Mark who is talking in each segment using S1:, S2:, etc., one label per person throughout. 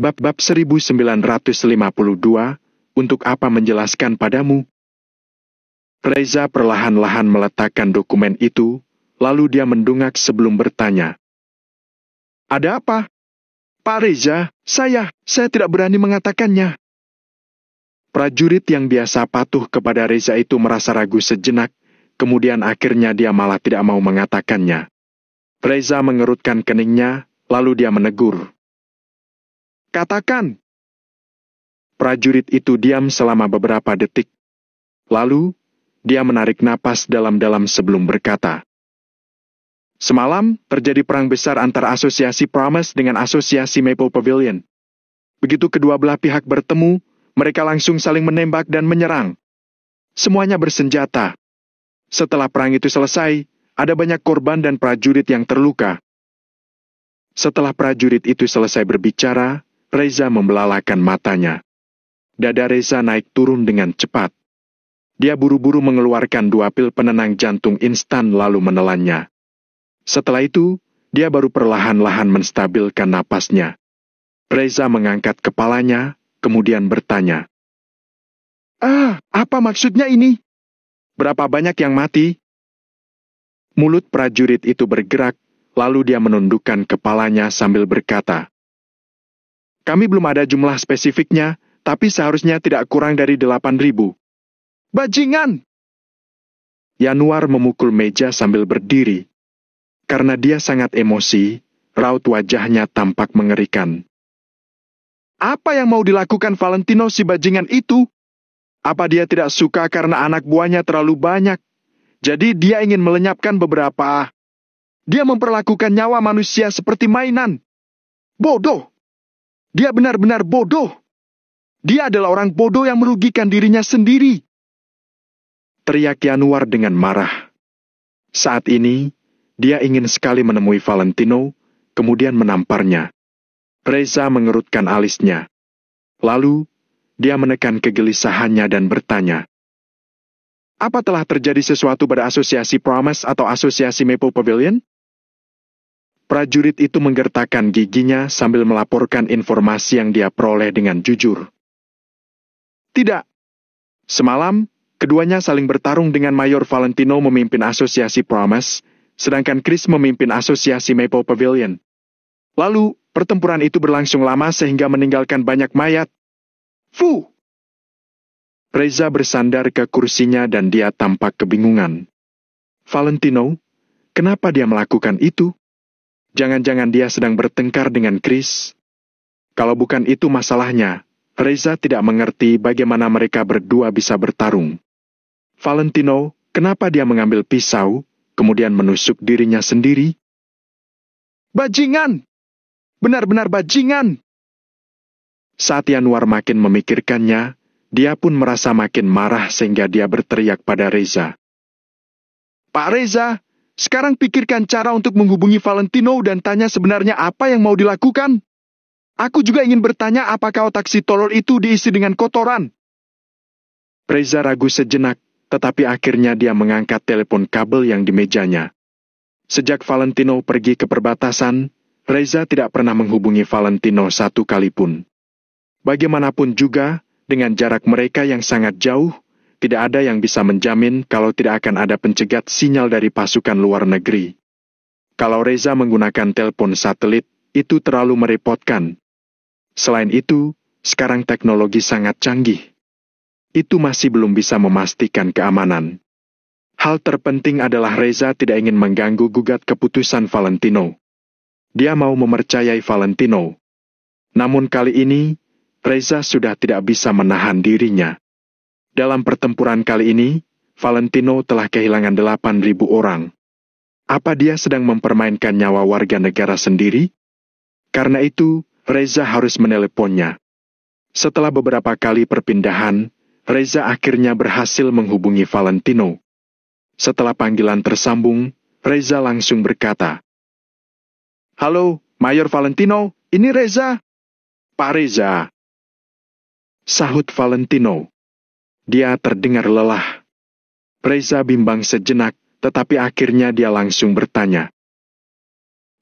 S1: Bab 1952, untuk apa menjelaskan padamu? Reza perlahan-lahan meletakkan dokumen itu, lalu dia mendungak sebelum bertanya. Ada apa? Pak Reza, saya tidak berani mengatakannya. Prajurit yang biasa patuh kepada Reza itu merasa ragu sejenak, kemudian akhirnya dia malah tidak mau mengatakannya. Reza mengerutkan keningnya, lalu dia menegur. Katakan. Prajurit itu diam selama beberapa detik. Lalu, dia menarik napas dalam-dalam sebelum berkata. Semalam, terjadi perang besar antara Asosiasi Promise dengan Asosiasi Maple Pavilion. Begitu kedua belah pihak bertemu, mereka langsung saling menembak dan menyerang. Semuanya bersenjata. Setelah perang itu selesai, ada banyak korban dan prajurit yang terluka. Setelah prajurit itu selesai berbicara, Reza membelalakan matanya. Dada Reza naik turun dengan cepat. Dia buru-buru mengeluarkan 2 pil penenang jantung instan lalu menelannya. Setelah itu, dia baru perlahan-lahan menstabilkan napasnya. Reza mengangkat kepalanya, kemudian bertanya. Apa maksudnya ini? Berapa banyak yang mati? Mulut prajurit itu bergerak, lalu dia menundukkan kepalanya sambil berkata. Kami belum ada jumlah spesifiknya, tapi seharusnya tidak kurang dari 8.000. Bajingan! Yanuar memukul meja sambil berdiri. Karena dia sangat emosi, raut wajahnya tampak mengerikan. Apa yang mau dilakukan Valentino si bajingan itu? Apa dia tidak suka karena anak buahnya terlalu banyak? Jadi dia ingin melenyapkan beberapa. Dia memperlakukan nyawa manusia seperti mainan. Bodoh! Dia benar-benar bodoh! Dia adalah orang bodoh yang merugikan dirinya sendiri. Teriak Yanuar dengan marah. Saat ini, dia ingin sekali menemui Valentino, kemudian menamparnya. Reza mengerutkan alisnya. Lalu, dia menekan kegelisahannya dan bertanya. Apa telah terjadi sesuatu pada Asosiasi Promise atau Asosiasi Maple Pavilion? Prajurit itu menggertakkan giginya sambil melaporkan informasi yang dia peroleh dengan jujur. Tidak. Semalam, keduanya saling bertarung dengan Mayor Valentino memimpin Asosiasi Promise, sedangkan Chris memimpin Asosiasi Maple Pavilion. Lalu, pertempuran itu berlangsung lama sehingga meninggalkan banyak mayat. Fuh! Reza bersandar ke kursinya dan dia tampak kebingungan. Valentino, kenapa dia melakukan itu? Jangan-jangan dia sedang bertengkar dengan Chris? Kalau bukan itu masalahnya, Reza tidak mengerti bagaimana mereka berdua bisa bertarung. Valentino, kenapa dia mengambil pisau, kemudian menusuk dirinya sendiri? Bajingan! Benar-benar bajingan! Saat Yanuar makin memikirkannya, dia pun merasa makin marah sehingga dia berteriak pada Reza. Pak Reza, sekarang pikirkan cara untuk menghubungi Valentino dan tanya sebenarnya apa yang mau dilakukan. Aku juga ingin bertanya apakah otak si tolol itu diisi dengan kotoran. Reza ragu sejenak, tetapi akhirnya dia mengangkat telepon kabel yang di mejanya. Sejak Valentino pergi ke perbatasan, Reza tidak pernah menghubungi Valentino satu kali pun. Bagaimanapun juga, dengan jarak mereka yang sangat jauh, tidak ada yang bisa menjamin kalau tidak akan ada pencegat sinyal dari pasukan luar negeri. Kalau Reza menggunakan telepon satelit, itu terlalu merepotkan. Selain itu, sekarang teknologi sangat canggih. Itu masih belum bisa memastikan keamanan. Hal terpenting adalah Reza tidak ingin mengganggu gugat keputusan Valentino. Dia mau mempercayai Valentino. Namun kali ini, Reza sudah tidak bisa menahan dirinya. Dalam pertempuran kali ini, Valentino telah kehilangan 8.000 orang. Apa dia sedang mempermainkan nyawa warga negara sendiri? Karena itu, Reza harus meneleponnya. Setelah beberapa kali perpindahan, Reza akhirnya berhasil menghubungi Valentino. Setelah panggilan tersambung, Reza langsung berkata, Halo, Mayor Valentino, ini Reza. Pak Reza. Sahut Valentino. Dia terdengar lelah. Reza bimbang sejenak, tetapi akhirnya dia langsung bertanya.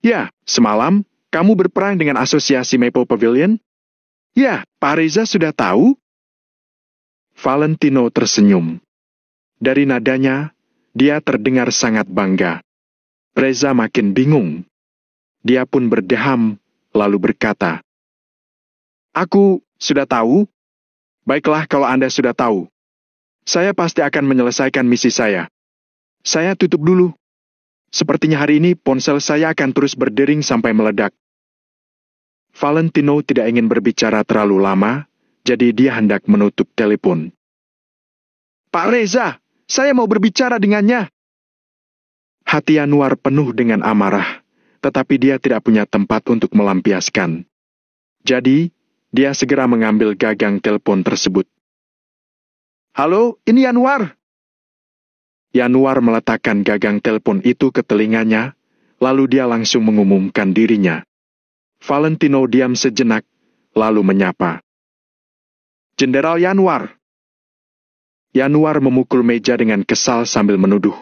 S1: Ya, semalam, kamu berperang dengan Asosiasi Maple Pavilion? Ya, Pak Reza sudah tahu? Valentino tersenyum. Dari nadanya, dia terdengar sangat bangga. Reza makin bingung. Dia pun berdeham, lalu berkata, "Aku sudah tahu. Baiklah kalau Anda sudah tahu. Saya pasti akan menyelesaikan misi saya. Saya tutup dulu. Sepertinya hari ini ponsel saya akan terus berdering sampai meledak." Valentino tidak ingin berbicara terlalu lama, jadi dia hendak menutup telepon. "Pak Reza, saya mau berbicara dengannya." Hati Yanuar penuh dengan amarah, tetapi dia tidak punya tempat untuk melampiaskan. Jadi, dia segera mengambil gagang telepon tersebut. "Halo, ini Yanuar." Yanuar meletakkan gagang telepon itu ke telinganya, lalu dia langsung mengumumkan dirinya. Valentino diam sejenak, lalu menyapa. "Jenderal Yanuar." Yanuar memukul meja dengan kesal sambil menuduh.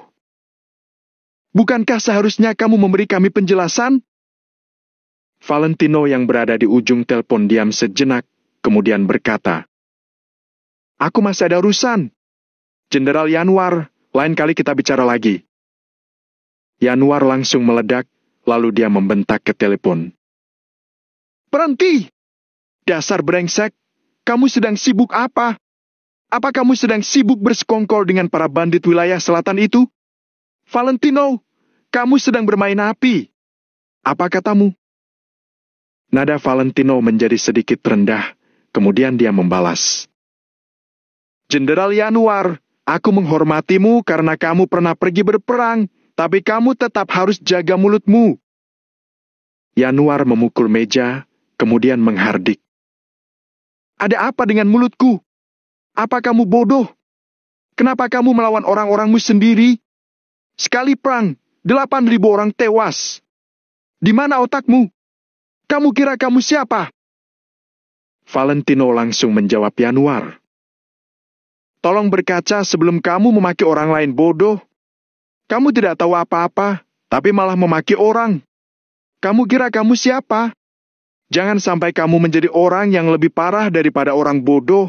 S1: "Bukankah seharusnya kamu memberi kami penjelasan?" Valentino yang berada di ujung telepon diam sejenak, kemudian berkata, "Aku masih ada urusan. Jenderal Yanuar, lain kali kita bicara lagi." Yanuar langsung meledak, lalu dia membentak ke telepon. "Berhenti! Dasar brengsek, kamu sedang sibuk apa? Apa kamu sedang sibuk bersekongkol dengan para bandit wilayah selatan itu? Valentino, kamu sedang bermain api. Apa katamu?" Nada Valentino menjadi sedikit rendah, kemudian dia membalas. "Jenderal Yanuar, aku menghormatimu karena kamu pernah pergi berperang, tapi kamu tetap harus jaga mulutmu." Yanuar memukul meja, kemudian menghardik. "Ada apa dengan mulutku? Apa kamu bodoh? Kenapa kamu melawan orang-orangmu sendiri? Sekali perang, 8.000 orang tewas. Di mana otakmu? Kamu kira kamu siapa?" Valentino langsung menjawab Yanuar. "Tolong berkaca sebelum kamu memaki orang lain bodoh. Kamu tidak tahu apa-apa, tapi malah memaki orang. Kamu kira kamu siapa? Jangan sampai kamu menjadi orang yang lebih parah daripada orang bodoh."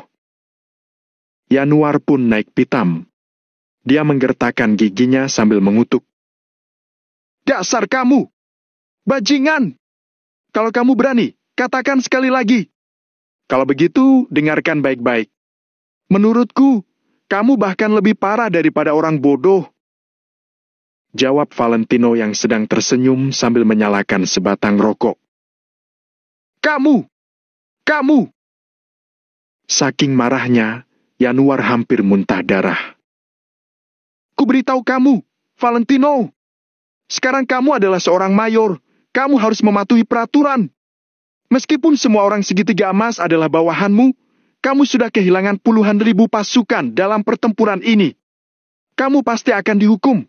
S1: Yanuar pun naik pitam. Dia menggertakkan giginya sambil mengutuk. "Dasar kamu! Bajingan! Kalau kamu berani, katakan sekali lagi. Kalau begitu, dengarkan baik-baik. Menurutku, kamu bahkan lebih parah daripada orang bodoh." Jawab Valentino yang sedang tersenyum sambil menyalakan sebatang rokok. "Kamu! Kamu!" Saking marahnya, Yanuar hampir muntah darah. "Kuberitahu kamu, Valentino. Sekarang kamu adalah seorang mayor. Kamu harus mematuhi peraturan. Meskipun semua orang segitiga emas adalah bawahanmu, kamu sudah kehilangan puluhan ribu pasukan dalam pertempuran ini. Kamu pasti akan dihukum.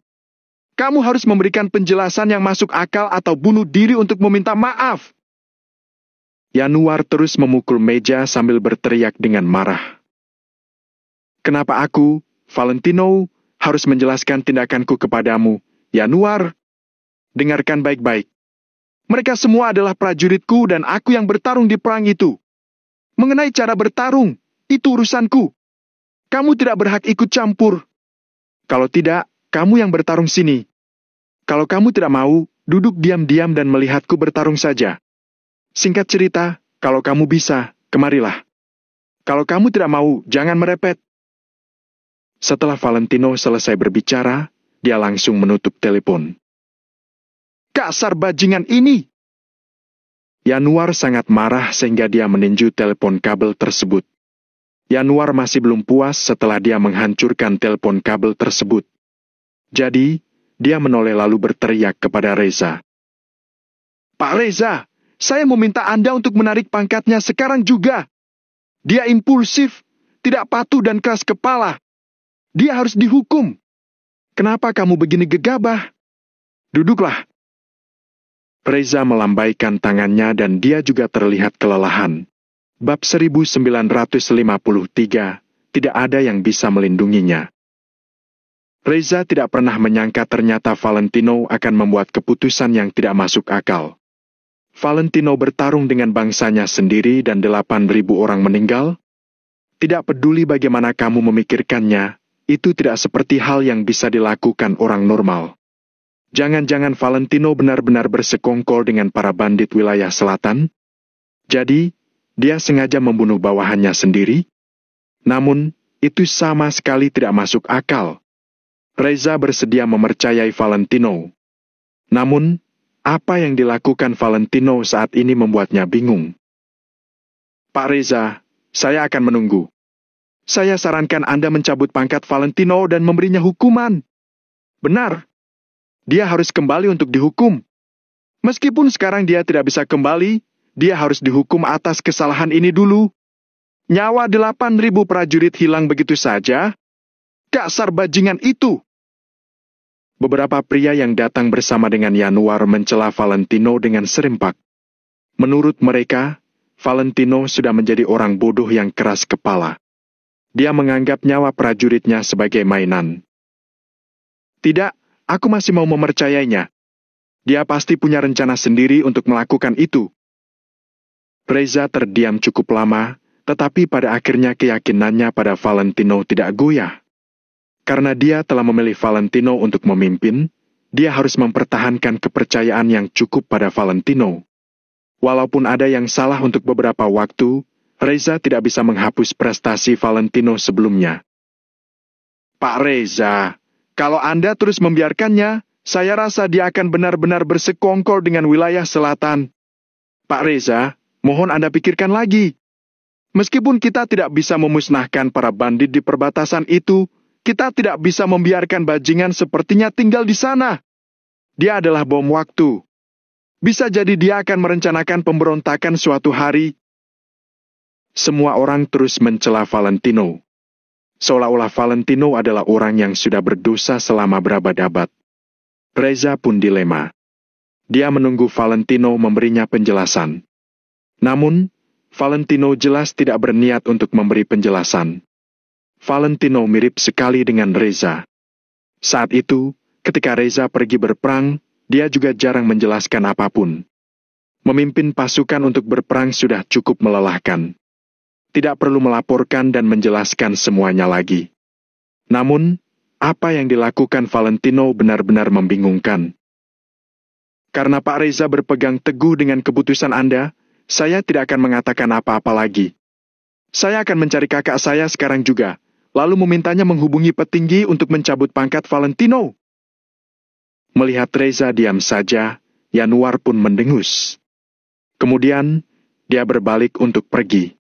S1: Kamu harus memberikan penjelasan yang masuk akal atau bunuh diri untuk meminta maaf." Yanuar terus memukul meja sambil berteriak dengan marah. "Kenapa aku, Valentino, harus menjelaskan tindakanku kepadamu, Yanuar? Dengarkan baik-baik. Mereka semua adalah prajuritku dan aku yang bertarung di perang itu. Mengenai cara bertarung, itu urusanku. Kamu tidak berhak ikut campur. Kalau tidak, kamu yang bertarung sini. Kalau kamu tidak mau, duduk diam-diam dan melihatku bertarung saja. Singkat cerita, kalau kamu bisa, kemarilah. Kalau kamu tidak mau, jangan merepet." Setelah Valentino selesai berbicara, dia langsung menutup telepon. "Kasar bajingan ini!" Yanuar sangat marah sehingga dia meninju telepon kabel tersebut. Yanuar masih belum puas setelah dia menghancurkan telepon kabel tersebut. Jadi, dia menoleh lalu berteriak kepada Reza. "Pak Reza, saya meminta Anda untuk menarik pangkatnya sekarang juga. Dia impulsif, tidak patuh dan keras kepala. Dia harus dihukum. Kenapa kamu begini gegabah? Duduklah." Reza melambaikan tangannya dan dia juga terlihat kelelahan. Bab 1953, tidak ada yang bisa melindunginya. Reza tidak pernah menyangka ternyata Valentino akan membuat keputusan yang tidak masuk akal. Valentino bertarung dengan bangsanya sendiri dan 8.000 orang meninggal? Tidak peduli bagaimana kamu memikirkannya, itu tidak seperti hal yang bisa dilakukan orang normal. Jangan-jangan Valentino benar-benar bersekongkol dengan para bandit wilayah selatan? Jadi, dia sengaja membunuh bawahannya sendiri? Namun, itu sama sekali tidak masuk akal. Reza bersedia mempercayai Valentino. Namun, apa yang dilakukan Valentino saat ini membuatnya bingung. Pak Reza, saya akan menunggu. Saya sarankan Anda mencabut pangkat Valentino dan memberinya hukuman. Benar. Dia harus kembali untuk dihukum. Meskipun sekarang dia tidak bisa kembali, dia harus dihukum atas kesalahan ini dulu. Nyawa 8.000 prajurit hilang begitu saja? Dasar bajingan itu! Beberapa pria yang datang bersama dengan Yanuar mencela Valentino dengan serempak. Menurut mereka, Valentino sudah menjadi orang bodoh yang keras kepala. Dia menganggap nyawa prajuritnya sebagai mainan. Tidak, aku masih mau mempercayainya. Dia pasti punya rencana sendiri untuk melakukan itu. Reza terdiam cukup lama, tetapi pada akhirnya keyakinannya pada Valentino tidak goyah. Karena dia telah memilih Valentino untuk memimpin, dia harus mempertahankan kepercayaan yang cukup pada Valentino. Walaupun ada yang salah untuk beberapa waktu, Reza tidak bisa menghapus prestasi Valentino sebelumnya. Pak Reza, kalau Anda terus membiarkannya, saya rasa dia akan benar-benar bersekongkol dengan wilayah selatan. Pak Reza, mohon Anda pikirkan lagi. Meskipun kita tidak bisa memusnahkan para bandit di perbatasan itu, kita tidak bisa membiarkan bajingan sepertinya tinggal di sana. Dia adalah bom waktu. Bisa jadi dia akan merencanakan pemberontakan suatu hari. Semua orang terus mencela Valentino. Seolah-olah Valentino adalah orang yang sudah berdosa selama berabad-abad. Reza pun dilema. Dia menunggu Valentino memberinya penjelasan. Namun, Valentino jelas tidak berniat untuk memberi penjelasan. Valentino mirip sekali dengan Reza. Saat itu, ketika Reza pergi berperang, dia juga jarang menjelaskan apapun. Memimpin pasukan untuk berperang sudah cukup melelahkan. Tidak perlu melaporkan dan menjelaskan semuanya lagi. Namun, apa yang dilakukan Valentino benar-benar membingungkan. Karena Pak Reza berpegang teguh dengan keputusan Anda, saya tidak akan mengatakan apa-apa lagi. Saya akan mencari kakak saya sekarang juga, lalu memintanya menghubungi petinggi untuk mencabut pangkat Valentino. Melihat Reza diam saja, Yanuar pun mendengus. Kemudian, dia berbalik untuk pergi.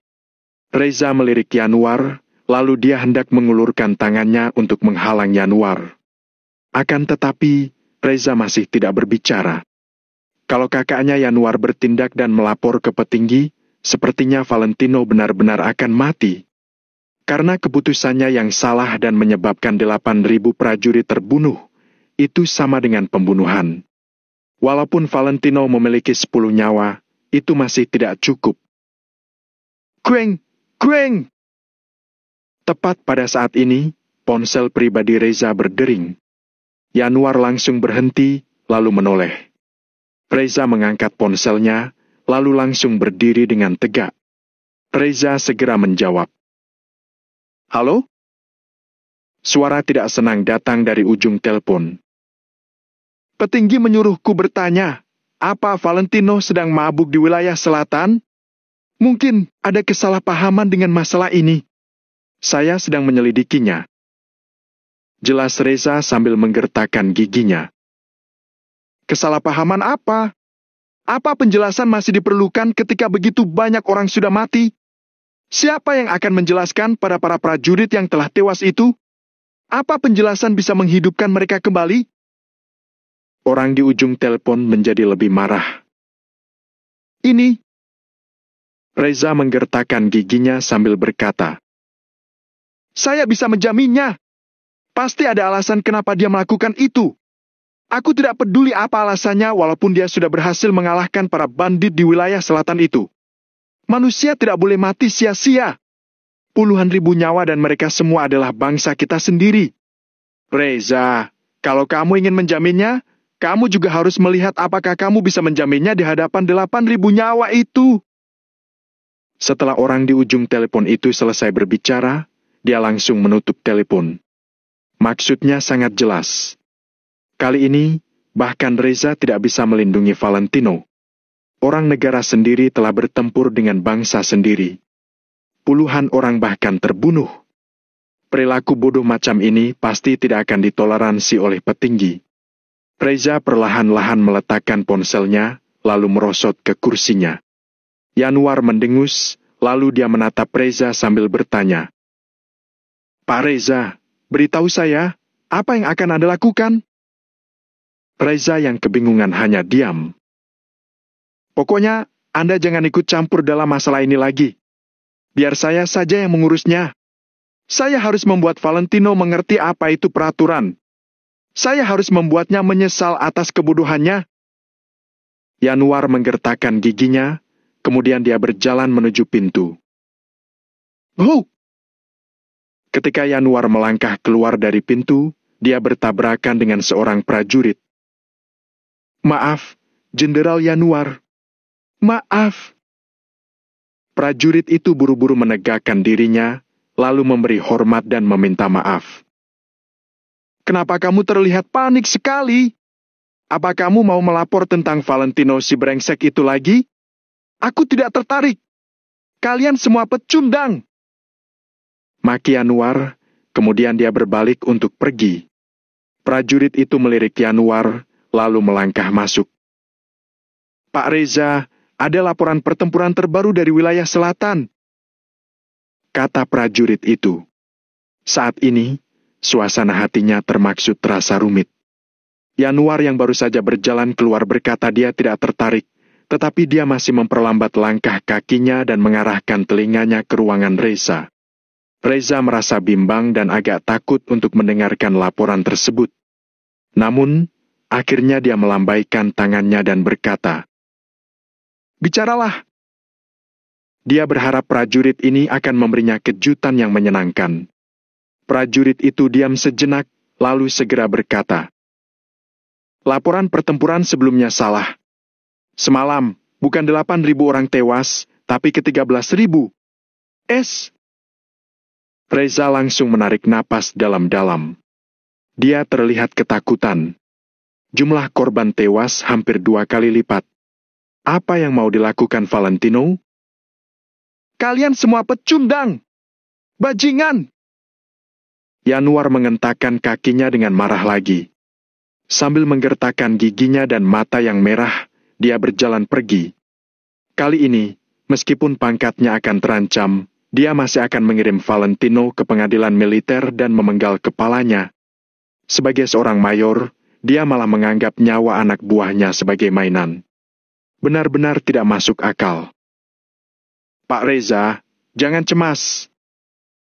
S1: Reza melirik Yanuar, lalu dia hendak mengulurkan tangannya untuk menghalang Yanuar. Akan tetapi, Reza masih tidak berbicara. Kalau kakaknya Yanuar bertindak dan melapor ke petinggi, sepertinya Valentino benar-benar akan mati. Karena keputusannya yang salah dan menyebabkan 8.000 prajurit terbunuh, itu sama dengan pembunuhan. Walaupun Valentino memiliki 10 nyawa, itu masih tidak cukup. Kueng! Kueng! Tepat pada saat ini, ponsel pribadi Reza berdering. Yanuar langsung berhenti, lalu menoleh. Reza mengangkat ponselnya, lalu langsung berdiri dengan tegak. Reza segera menjawab. Halo? Suara tidak senang datang dari ujung telepon. Petinggi menyuruhku bertanya, apa Valentino sedang mabuk di wilayah selatan? Mungkin ada kesalahpahaman dengan masalah ini. Saya sedang menyelidikinya. Jelas Reza sambil menggertakkan giginya. Kesalahpahaman apa? Apa penjelasan masih diperlukan ketika begitu banyak orang sudah mati? Siapa yang akan menjelaskan pada para prajurit yang telah tewas itu? Apa penjelasan bisa menghidupkan mereka kembali? Orang di ujung telepon menjadi lebih marah. Ini. Reza menggertakkan giginya sambil berkata. Saya bisa menjaminnya. Pasti ada alasan kenapa dia melakukan itu. Aku tidak peduli apa alasannya walaupun dia sudah berhasil mengalahkan para bandit di wilayah selatan itu. Manusia tidak boleh mati sia-sia. Puluhan ribu nyawa dan mereka semua adalah bangsa kita sendiri. Reza, kalau kamu ingin menjaminnya, Kamu juga harus melihat apakah kamu bisa menjaminnya di hadapan 8.000 nyawa itu. Setelah orang di ujung telepon itu selesai berbicara, dia langsung menutup telepon. Maksudnya sangat jelas. Kali ini, bahkan Reza tidak bisa melindungi Valentino. Orang negara sendiri telah bertempur dengan bangsa sendiri. Puluhan orang bahkan terbunuh. Perilaku bodoh macam ini pasti tidak akan ditoleransi oleh petinggi. Reza perlahan-lahan meletakkan ponselnya, lalu merosot ke kursinya. Yanuar mendengus, lalu dia menatap Reza sambil bertanya. Pak Reza, beritahu saya, apa yang akan Anda lakukan? Reza yang kebingungan hanya diam. Pokoknya, Anda jangan ikut campur dalam masalah ini lagi. Biar saya saja yang mengurusnya. Saya harus membuat Valentino mengerti apa itu peraturan. Saya harus membuatnya menyesal atas kebodohannya. Yanuar menggertakkan giginya, kemudian dia berjalan menuju pintu. Oh! Ketika Yanuar melangkah keluar dari pintu, dia bertabrakan dengan seorang prajurit. Maaf, Jenderal Yanuar. Maaf. Prajurit itu buru-buru menegakkan dirinya, lalu memberi hormat dan meminta maaf. Kenapa kamu terlihat panik sekali? Apa kamu mau melapor tentang Valentino si brengsek itu lagi? Aku tidak tertarik. Kalian semua pecundang. Maki Yanuar, kemudian dia berbalik untuk pergi. Prajurit itu melirik Yanuar, lalu melangkah masuk. Pak Reza, ada laporan pertempuran terbaru dari wilayah selatan. Kata prajurit itu. Saat ini, suasana hatinya termaksud terasa rumit. Yanuar yang baru saja berjalan keluar berkata dia tidak tertarik, tetapi dia masih memperlambat langkah kakinya dan mengarahkan telinganya ke ruangan Reza. Reza merasa bimbang dan agak takut untuk mendengarkan laporan tersebut. Namun, akhirnya dia melambaikan tangannya dan berkata, bicaralah. Dia berharap prajurit ini akan memberinya kejutan yang menyenangkan. Prajurit itu diam sejenak, lalu segera berkata, laporan pertempuran sebelumnya salah. Semalam, bukan 8.000 orang tewas, tapi ke-13.000. Reza langsung menarik napas dalam-dalam. Dia terlihat ketakutan. Jumlah korban tewas hampir 2 kali lipat. Apa yang mau dilakukan Valentino? Kalian semua pecundang! Bajingan! Yanuar mengentakkan kakinya dengan marah lagi. Sambil menggertakkan giginya dan mata yang merah, dia berjalan pergi. Kali ini, meskipun pangkatnya akan terancam, dia masih akan mengirim Valentino ke pengadilan militer dan memenggal kepalanya. Sebagai seorang mayor, dia malah menganggap nyawa anak buahnya sebagai mainan. Benar-benar tidak masuk akal. Pak Reza, jangan cemas.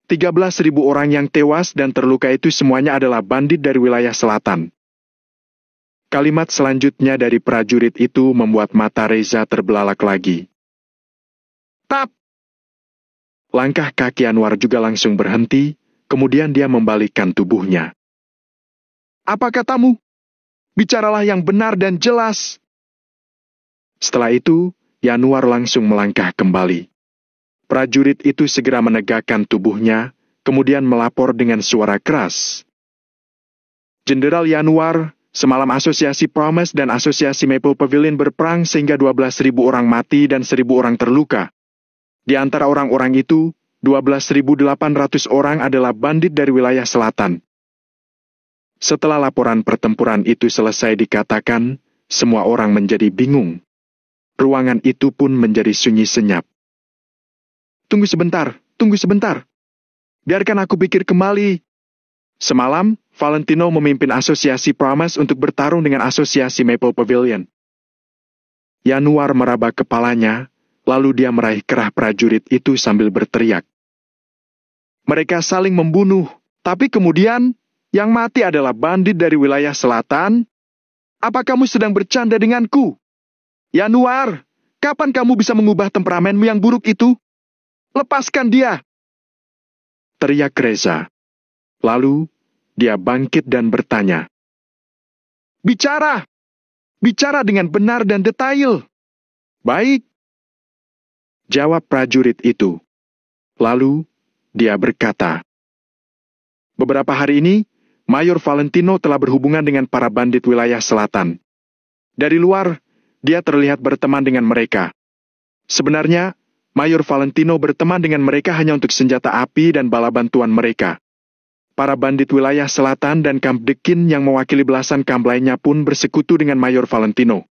S1: 13.000 orang yang tewas dan terluka itu semuanya adalah bandit dari wilayah selatan. Kalimat selanjutnya dari prajurit itu membuat mata Reza terbelalak lagi. Tap! Langkah kaki Anwar juga langsung berhenti, kemudian dia membalikkan tubuhnya. Apa katamu? Bicaralah yang benar dan jelas. Setelah itu, Yanuar langsung melangkah kembali. Prajurit itu segera menegakkan tubuhnya, kemudian melapor dengan suara keras. Jenderal Yanuar, semalam Asosiasi Promise dan Asosiasi Maple Pavilion berperang sehingga 12.000 orang mati dan 1.000 orang terluka. Di antara orang-orang itu, 12.800 orang adalah bandit dari wilayah selatan. Setelah laporan pertempuran itu selesai dikatakan, semua orang menjadi bingung. Ruangan itu pun menjadi sunyi senyap. Tunggu sebentar. Biarkan aku pikir kembali. Semalam, Valentino memimpin Asosiasi Promise untuk bertarung dengan Asosiasi Maple Pavilion. Yanuar meraba kepalanya, lalu dia meraih kerah prajurit itu sambil berteriak. Mereka saling membunuh, tapi kemudian yang mati adalah bandit dari wilayah selatan. Apa kamu sedang bercanda denganku? Yanuar, kapan kamu bisa mengubah temperamenmu yang buruk itu? Lepaskan dia! Teriak Reza. Lalu, dia bangkit dan bertanya. Bicara! Bicara dengan benar dan detail. Baik, jawab prajurit itu. Lalu, dia berkata, beberapa hari ini, Mayor Valentino telah berhubungan dengan para bandit wilayah selatan. Dari luar, dia terlihat berteman dengan mereka. Sebenarnya, Mayor Valentino berteman dengan mereka hanya untuk senjata api dan bala bantuan mereka. Para bandit wilayah selatan dan Kamp Dekin yang mewakili belasan kamp lainnya pun bersekutu dengan Mayor Valentino.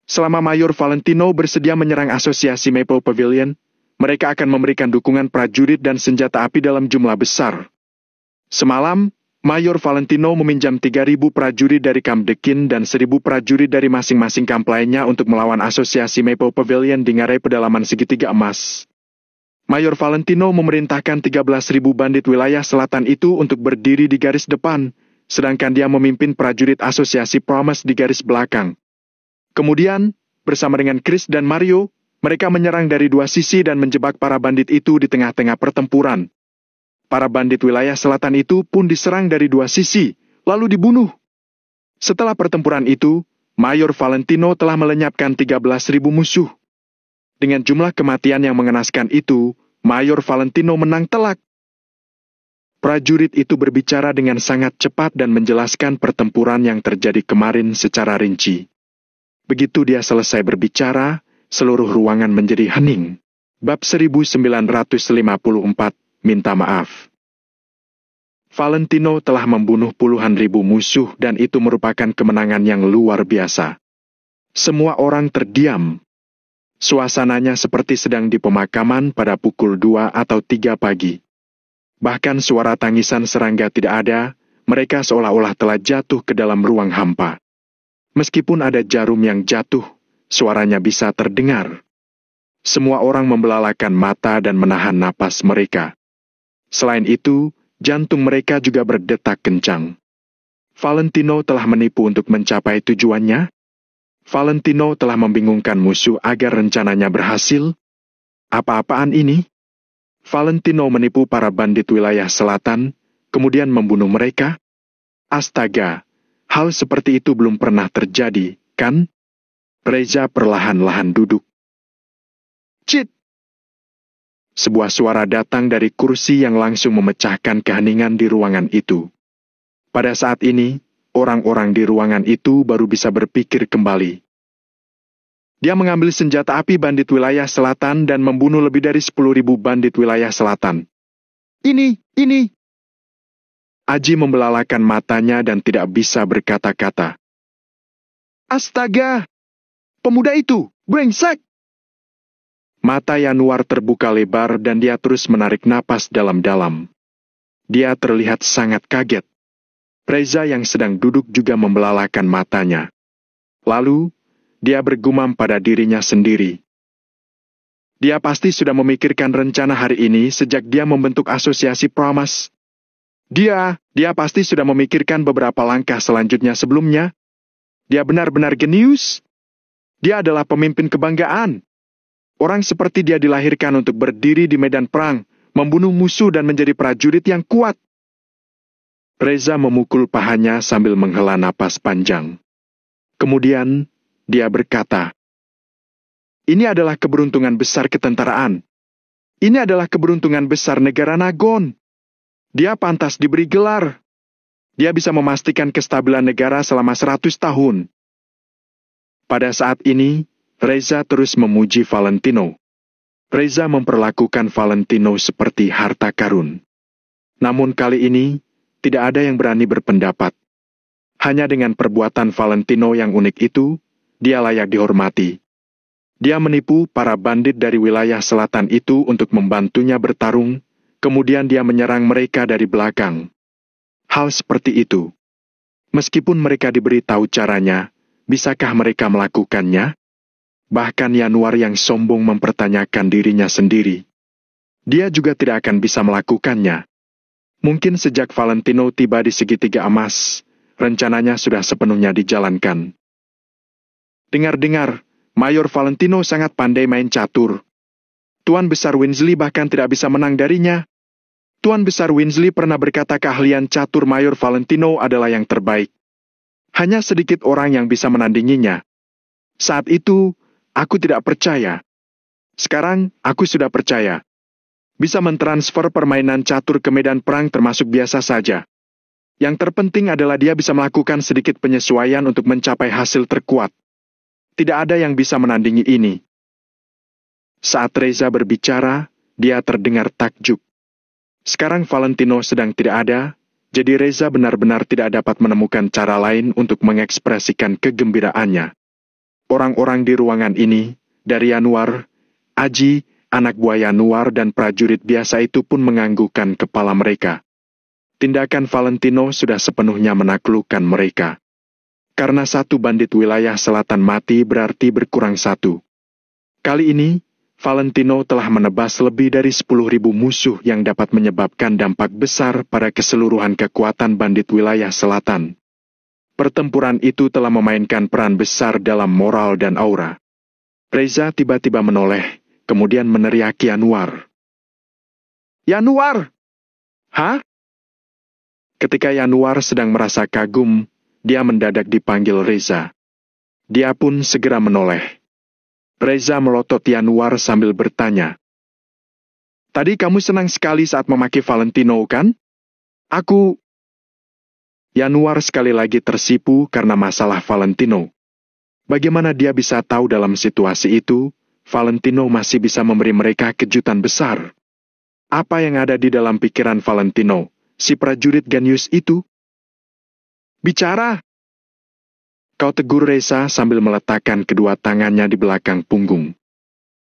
S1: Selama Mayor Valentino bersedia menyerang asosiasi Maple Pavilion, mereka akan memberikan dukungan prajurit dan senjata api dalam jumlah besar. Semalam, Mayor Valentino meminjam 3.000 prajurit dari Kamp Dekin dan 1.000 prajurit dari masing-masing kamp lainnya untuk melawan asosiasi Maple Pavilion di ngarai pedalaman segitiga emas. Mayor Valentino memerintahkan 13.000 bandit wilayah selatan itu untuk berdiri di garis depan, sedangkan dia memimpin prajurit asosiasi Promise di garis belakang. Kemudian, bersama dengan Chris dan Mario, mereka menyerang dari dua sisi dan menjebak para bandit itu di tengah-tengah pertempuran. Para bandit wilayah selatan itu pun diserang dari dua sisi, lalu dibunuh. Setelah pertempuran itu, Mayor Valentino telah melenyapkan 13.000 musuh. Dengan jumlah kematian yang mengenaskan itu, Mayor Valentino menang telak. Prajurit itu berbicara dengan sangat cepat dan menjelaskan pertempuran yang terjadi kemarin secara rinci. Begitu dia selesai berbicara, seluruh ruangan menjadi hening. Bab 1954, minta maaf. Valentino telah membunuh puluhan ribu musuh dan itu merupakan kemenangan yang luar biasa. Semua orang terdiam. Suasananya seperti sedang di pemakaman pada pukul 2 atau 3 pagi. Bahkan suara tangisan serangga tidak ada, mereka seolah-olah telah jatuh ke dalam ruang hampa. Meskipun ada jarum yang jatuh, suaranya bisa terdengar. Semua orang membelalakan mata dan menahan napas mereka. Selain itu, jantung mereka juga berdetak kencang. Valentino telah menipu untuk mencapai tujuannya. Valentino telah membingungkan musuh agar rencananya berhasil. Apa-apaan ini? Valentino menipu para bandit wilayah selatan, kemudian membunuh mereka? Astaga, hal seperti itu belum pernah terjadi, kan? Reza perlahan-lahan duduk. Cit! Sebuah suara datang dari kursi yang langsung memecahkan keheningan di ruangan itu. Pada saat ini, orang-orang di ruangan itu baru bisa berpikir kembali. Dia mengambil senjata api bandit wilayah selatan dan membunuh lebih dari 10.000 bandit wilayah selatan. Ini. Aji membelalakan matanya dan tidak bisa berkata-kata. Astaga! Pemuda itu, brengsek! Mata Yanuar terbuka lebar dan dia terus menarik napas dalam-dalam. Dia terlihat sangat kaget. Reza yang sedang duduk juga membelalakan matanya. Lalu, dia bergumam pada dirinya sendiri. Dia pasti sudah memikirkan rencana hari ini sejak dia membentuk asosiasi Promise. Dia pasti sudah memikirkan beberapa langkah selanjutnya sebelumnya. Dia benar-benar genius. Dia adalah pemimpin kebanggaan. Orang seperti dia dilahirkan untuk berdiri di medan perang, membunuh musuh dan menjadi prajurit yang kuat. Reza memukul pahanya sambil menghela napas panjang. Kemudian, dia berkata, ini adalah keberuntungan besar ketentaraan. Ini adalah keberuntungan besar negara Nagon. Dia pantas diberi gelar. Dia bisa memastikan kestabilan negara selama 100 tahun. Pada saat ini, Reza terus memuji Valentino. Reza memperlakukan Valentino seperti harta karun. Namun kali ini, tidak ada yang berani berpendapat. Hanya dengan perbuatan Valentino yang unik itu, dia layak dihormati. Dia menipu para bandit dari wilayah selatan itu untuk membantunya bertarung, kemudian dia menyerang mereka dari belakang. Hal seperti itu. Meskipun mereka diberitahu caranya, bisakah mereka melakukannya? Bahkan Yanuar yang sombong mempertanyakan dirinya sendiri. Dia juga tidak akan bisa melakukannya. Mungkin sejak Valentino tiba di segitiga emas, rencananya sudah sepenuhnya dijalankan. Dengar-dengar, Mayor Valentino sangat pandai main catur. Tuan Besar Winsley bahkan tidak bisa menang darinya. Tuan Besar Winsley pernah berkata keahlian catur Mayor Valentino adalah yang terbaik. Hanya sedikit orang yang bisa menandinginya. Saat itu, aku tidak percaya. Sekarang, aku sudah percaya. Bisa mentransfer permainan catur ke medan perang termasuk biasa saja. Yang terpenting adalah dia bisa melakukan sedikit penyesuaian untuk mencapai hasil terkuat. Tidak ada yang bisa menandingi ini. Saat Reza berbicara, dia terdengar takjub. Sekarang Valentino sedang tidak ada, jadi Reza benar-benar tidak dapat menemukan cara lain untuk mengekspresikan kegembiraannya. Orang-orang di ruangan ini, dari Yanuar, Aji, anak buah Yanuar dan prajurit biasa itu pun menganggukkan kepala mereka. Tindakan Valentino sudah sepenuhnya menaklukkan mereka. Karena satu bandit wilayah selatan mati berarti berkurang satu. Kali ini, Valentino telah menebas lebih dari 10.000 musuh yang dapat menyebabkan dampak besar pada keseluruhan kekuatan bandit wilayah selatan. Pertempuran itu telah memainkan peran besar dalam moral dan aura. Reza tiba-tiba menoleh, kemudian meneriaki Yanuar. Yanuar! Hah? Ketika Yanuar sedang merasa kagum, dia mendadak dipanggil Reza. Dia pun segera menoleh. Reza melotot Yanuar sambil bertanya. Tadi kamu senang sekali saat memaki Valentino, kan? Aku... Yanuar sekali lagi tersipu karena masalah Valentino. Bagaimana dia bisa tahu dalam situasi itu, Valentino masih bisa memberi mereka kejutan besar? Apa yang ada di dalam pikiran Valentino, si prajurit Ganius itu? Bicara! Kau tegur Reza sambil meletakkan kedua tangannya di belakang punggung.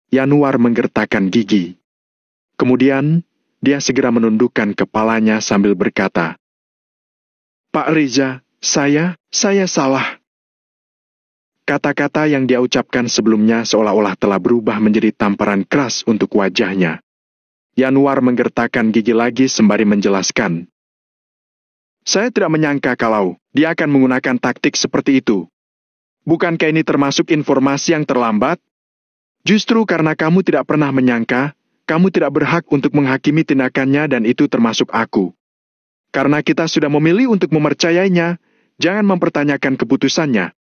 S1: Yanuar menggertakkan gigi. Kemudian, dia segera menundukkan kepalanya sambil berkata, Pak Reza, saya salah. Kata-kata yang dia ucapkan sebelumnya seolah-olah telah berubah menjadi tamparan keras untuk wajahnya. Yanuar menggertakkan gigi lagi sembari menjelaskan. Saya tidak menyangka kalau dia akan menggunakan taktik seperti itu. Bukankah ini termasuk informasi yang terlambat? Justru karena kamu tidak pernah menyangka, kamu tidak berhak untuk menghakimi tindakannya dan itu termasuk aku. Karena kita sudah memilih untuk mempercayainya, jangan mempertanyakan keputusannya.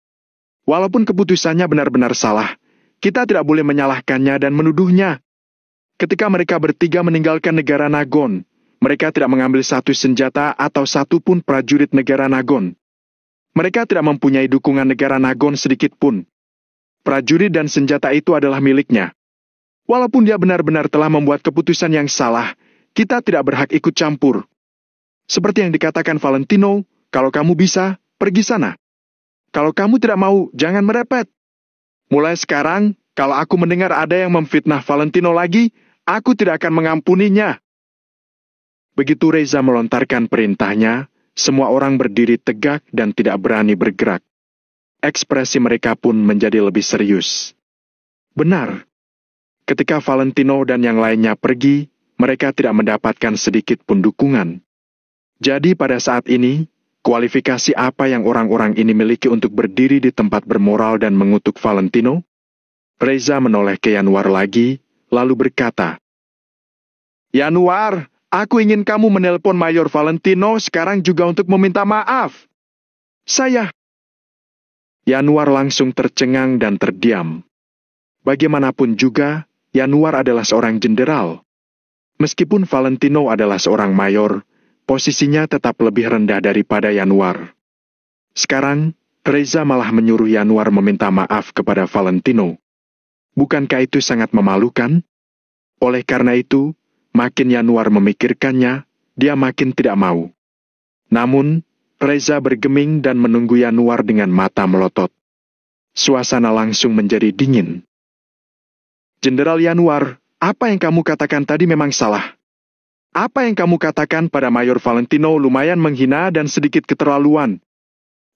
S1: Walaupun keputusannya benar-benar salah, kita tidak boleh menyalahkannya dan menuduhnya. Ketika mereka bertiga meninggalkan negara Nagon, mereka tidak mengambil satu senjata atau satu pun prajurit negara Nagon. Mereka tidak mempunyai dukungan negara Nagon sedikit pun. Prajurit dan senjata itu adalah miliknya. Walaupun dia benar-benar telah membuat keputusan yang salah, kita tidak berhak ikut campur. Seperti yang dikatakan Valentino, kalau kamu bisa, pergi sana. Kalau kamu tidak mau, jangan merepet. Mulai sekarang, kalau aku mendengar ada yang memfitnah Valentino lagi, aku tidak akan mengampuninya. Begitu Reza melontarkan perintahnya, semua orang berdiri tegak dan tidak berani bergerak. Ekspresi mereka pun menjadi lebih serius. Benar. Ketika Valentino dan yang lainnya pergi, mereka tidak mendapatkan sedikit pun dukungan. Jadi pada saat ini, kualifikasi apa yang orang-orang ini miliki untuk berdiri di tempat bermoral dan mengutuk Valentino? Reza menoleh ke Yanuar lagi, lalu berkata, Yanuar, aku ingin kamu menelpon Mayor Valentino sekarang juga untuk meminta maaf. Yanuar langsung tercengang dan terdiam. Bagaimanapun juga, Yanuar adalah seorang jenderal. Meskipun Valentino adalah seorang mayor, posisinya tetap lebih rendah daripada Yanuar. Sekarang, Reza malah menyuruh Yanuar meminta maaf kepada Valentino. Bukankah itu sangat memalukan? Oleh karena itu, makin Yanuar memikirkannya, dia makin tidak mau. Namun, Reza bergeming dan menunggu Yanuar dengan mata melotot. Suasana langsung menjadi dingin. Jenderal Yanuar, apa yang kamu katakan tadi memang salah. Apa yang kamu katakan pada Mayor Valentino lumayan menghina dan sedikit keterlaluan.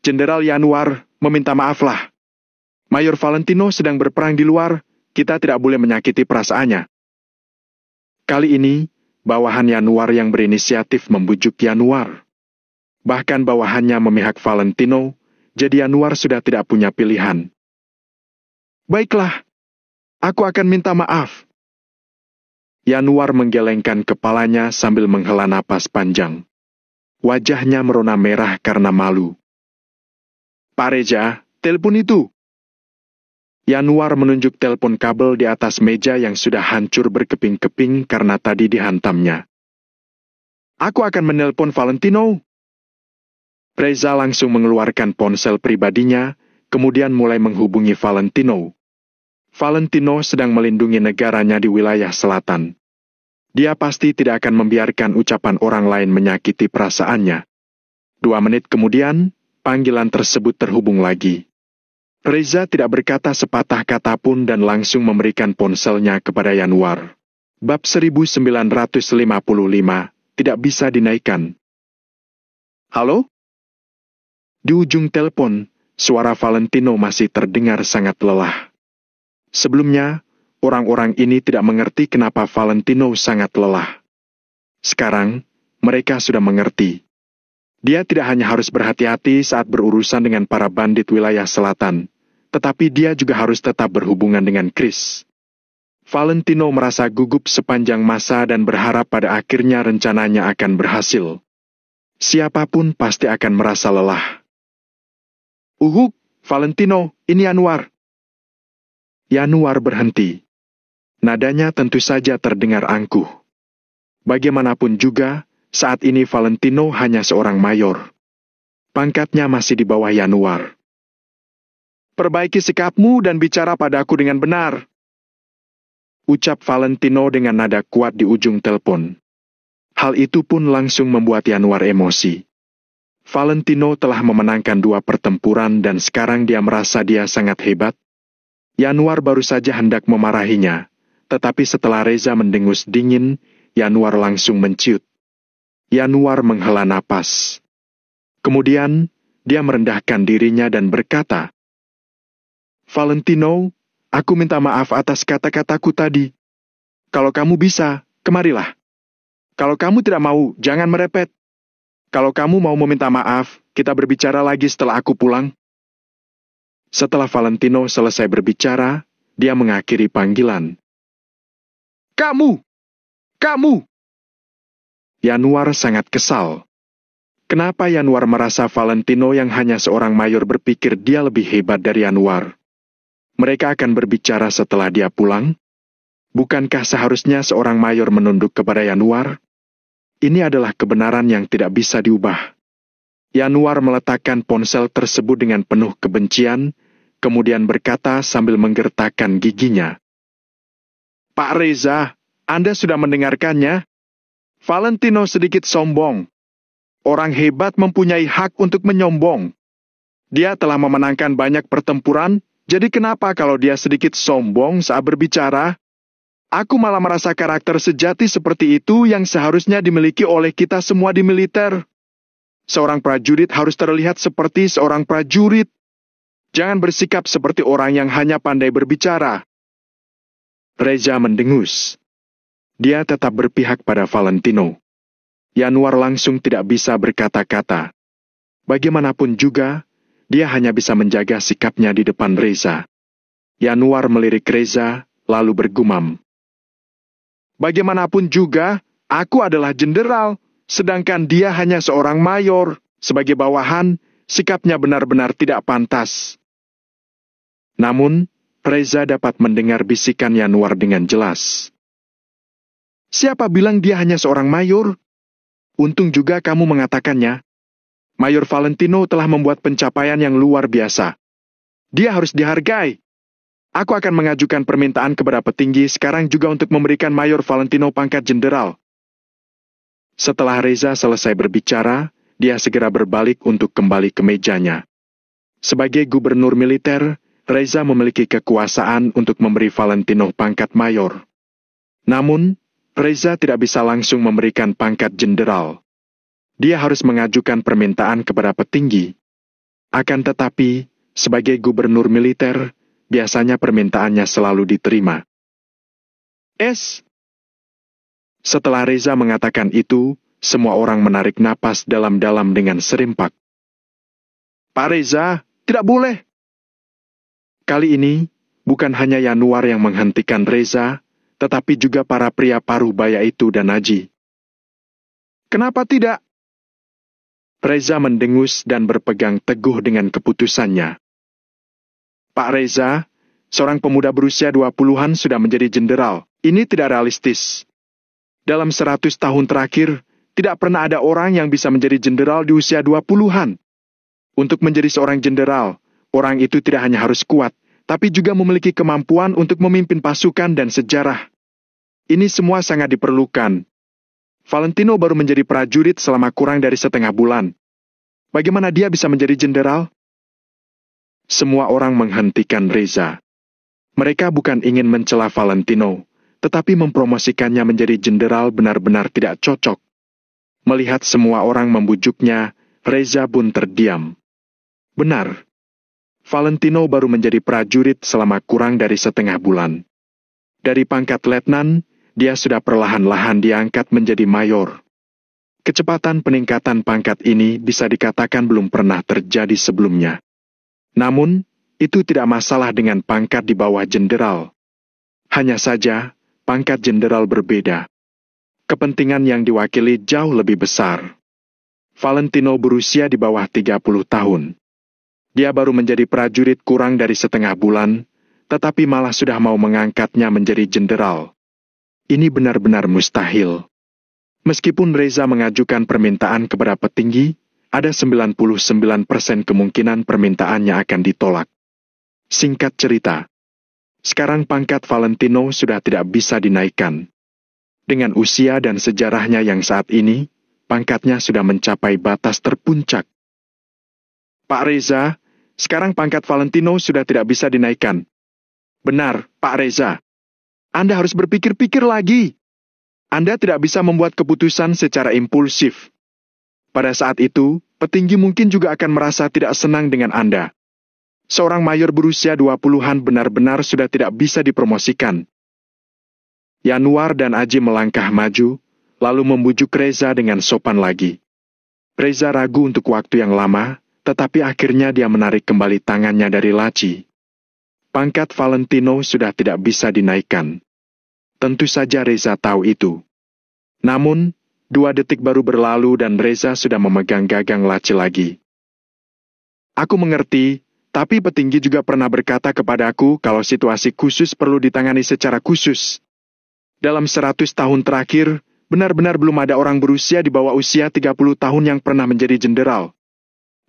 S1: Jenderal Yanuar, meminta maaflah. Mayor Valentino sedang berperang di luar, kita tidak boleh menyakiti perasaannya. Kali ini, bawahan Yanuar yang berinisiatif membujuk Yanuar. Bahkan bawahannya memihak Valentino, jadi Yanuar sudah tidak punya pilihan. Baiklah, aku akan minta maaf. Yanuar menggelengkan kepalanya sambil menghela napas panjang. Wajahnya merona merah karena malu. Pak Reza, telepon itu. Yanuar menunjuk telepon kabel di atas meja yang sudah hancur berkeping-keping karena tadi dihantamnya. Aku akan menelpon Valentino. Reza langsung mengeluarkan ponsel pribadinya, kemudian mulai menghubungi Valentino. Valentino sedang melindungi negaranya di wilayah selatan. Dia pasti tidak akan membiarkan ucapan orang lain menyakiti perasaannya. 2 menit kemudian, panggilan tersebut terhubung lagi. Reza tidak berkata sepatah kata pun dan langsung memberikan ponselnya kepada Yanuar. Bab 1955, tidak bisa dinaikkan. Halo? Di ujung telepon, suara Valentino masih terdengar sangat lelah. Sebelumnya, orang-orang ini tidak mengerti kenapa Valentino sangat lelah. Sekarang, mereka sudah mengerti. Dia tidak hanya harus berhati-hati saat berurusan dengan para bandit wilayah selatan, tetapi dia juga harus tetap berhubungan dengan Chris. Valentino merasa gugup sepanjang masa dan berharap pada akhirnya rencananya akan berhasil. Siapapun pasti akan merasa lelah. Valentino, ini Yanuar. Yanuar berhenti. Nadanya tentu saja terdengar angkuh. Bagaimanapun juga, saat ini Valentino hanya seorang mayor. Pangkatnya masih di bawah Yanuar. Perbaiki sikapmu dan bicara padaku dengan benar. Ucap Valentino dengan nada kuat di ujung telepon. Hal itu pun langsung membuat Yanuar emosi. Valentino telah memenangkan 2 pertempuran dan sekarang dia merasa dia sangat hebat. Yanuar baru saja hendak memarahinya, tetapi setelah Reza mendengus dingin, Yanuar langsung menciut. Yanuar menghela napas. Kemudian, dia merendahkan dirinya dan berkata, Valentino, aku minta maaf atas kata-kataku tadi. Kalau kamu bisa, kemarilah. Kalau kamu tidak mau, jangan merepet. Kalau kamu mau meminta maaf, kita berbicara lagi setelah aku pulang. Setelah Valentino selesai berbicara, dia mengakhiri panggilan. Kamu! Kamu! Yanuar sangat kesal. Kenapa Yanuar merasa Valentino yang hanya seorang mayor berpikir dia lebih hebat dari Yanuar? Mereka akan berbicara setelah dia pulang? Bukankah seharusnya seorang mayor menunduk kepada Yanuar? Ini adalah kebenaran yang tidak bisa diubah. Yanuar meletakkan ponsel tersebut dengan penuh kebencian, kemudian berkata sambil menggertakkan giginya. Pak Reza, Anda sudah mendengarkannya? Valentino sedikit sombong. Orang hebat mempunyai hak untuk menyombong. Dia telah memenangkan banyak pertempuran, jadi kenapa kalau dia sedikit sombong saat berbicara? Aku malah merasa karakter sejati seperti itu yang seharusnya dimiliki oleh kita semua di militer. Seorang prajurit harus terlihat seperti seorang prajurit. Jangan bersikap seperti orang yang hanya pandai berbicara. Reza mendengus. Dia tetap berpihak pada Valentino. Yanuar langsung tidak bisa berkata-kata. Bagaimanapun juga, dia hanya bisa menjaga sikapnya di depan Reza. Yanuar melirik Reza, lalu bergumam. Bagaimanapun juga, aku adalah jenderal, sedangkan dia hanya seorang mayor. Sebagai bawahan, sikapnya benar-benar tidak pantas. Namun, Reza dapat mendengar bisikan Yanuar dengan jelas. Siapa bilang dia hanya seorang mayor? Untung juga kamu mengatakannya. Mayor Valentino telah membuat pencapaian yang luar biasa. Dia harus dihargai. Aku akan mengajukan permintaan kepada petinggi sekarang juga untuk memberikan Mayor Valentino pangkat jenderal. Setelah Reza selesai berbicara, dia segera berbalik untuk kembali ke mejanya. Sebagai gubernur militer, Reza memiliki kekuasaan untuk memberi Valentino pangkat mayor. Namun, Reza tidak bisa langsung memberikan pangkat jenderal. Dia harus mengajukan permintaan kepada petinggi. Akan tetapi, sebagai gubernur militer, biasanya permintaannya selalu diterima. Setelah Reza mengatakan itu, semua orang menarik napas dalam-dalam dengan serempak. Pak Reza, tidak boleh. Kali ini, bukan hanya Yanuar yang menghentikan Reza, tetapi juga para pria paruh baya itu dan Naji. Kenapa tidak? Reza mendengus dan berpegang teguh dengan keputusannya. Pak Reza, seorang pemuda berusia 20-an sudah menjadi jenderal. Ini tidak realistis. Dalam 100 tahun terakhir, tidak pernah ada orang yang bisa menjadi jenderal di usia 20-an. Untuk menjadi seorang jenderal, orang itu tidak hanya harus kuat, tapi juga memiliki kemampuan untuk memimpin pasukan dan sejarah. Ini semua sangat diperlukan. Valentino baru menjadi prajurit selama kurang dari setengah bulan. Bagaimana dia bisa menjadi jenderal? Semua orang menghentikan Reza. Mereka bukan ingin mencela Valentino, tetapi mempromosikannya menjadi jenderal benar-benar tidak cocok. Melihat semua orang membujuknya, Reza pun terdiam. Benar, Valentino baru menjadi prajurit selama kurang dari setengah bulan. Dari pangkat letnan, dia sudah perlahan-lahan diangkat menjadi mayor. Kecepatan peningkatan pangkat ini bisa dikatakan belum pernah terjadi sebelumnya. Namun, itu tidak masalah dengan pangkat di bawah jenderal. Hanya saja, pangkat jenderal berbeda. Kepentingan yang diwakili jauh lebih besar. Valentino berusia di bawah 30 tahun. Dia baru menjadi prajurit kurang dari setengah bulan, tetapi malah sudah mau mengangkatnya menjadi jenderal. Ini benar-benar mustahil. Meskipun Reza mengajukan permintaan kepada petinggi, ada 99% kemungkinan permintaannya akan ditolak. Singkat cerita, sekarang pangkat Valentino sudah tidak bisa dinaikkan. Dengan usia dan sejarahnya yang saat ini, pangkatnya sudah mencapai batas terpuncak. Pak Reza, sekarang pangkat Valentino sudah tidak bisa dinaikkan. Benar, Pak Reza. Anda harus berpikir-pikir lagi. Anda tidak bisa membuat keputusan secara impulsif. Pada saat itu, petinggi mungkin juga akan merasa tidak senang dengan Anda. Seorang mayor berusia 20-an benar-benar sudah tidak bisa dipromosikan. Yanuar dan Aji melangkah maju, lalu membujuk Reza dengan sopan lagi. Reza ragu untuk waktu yang lama, tetapi akhirnya dia menarik kembali tangannya dari laci. Pangkat Valentino sudah tidak bisa dinaikkan. Tentu saja Reza tahu itu. Namun, 2 detik baru berlalu dan Reza sudah memegang gagang laci lagi. Aku mengerti, tapi petinggi juga pernah berkata kepadaku kalau situasi khusus perlu ditangani secara khusus. Dalam 100 tahun terakhir, benar-benar belum ada orang berusia di bawah usia 30 tahun yang pernah menjadi jenderal.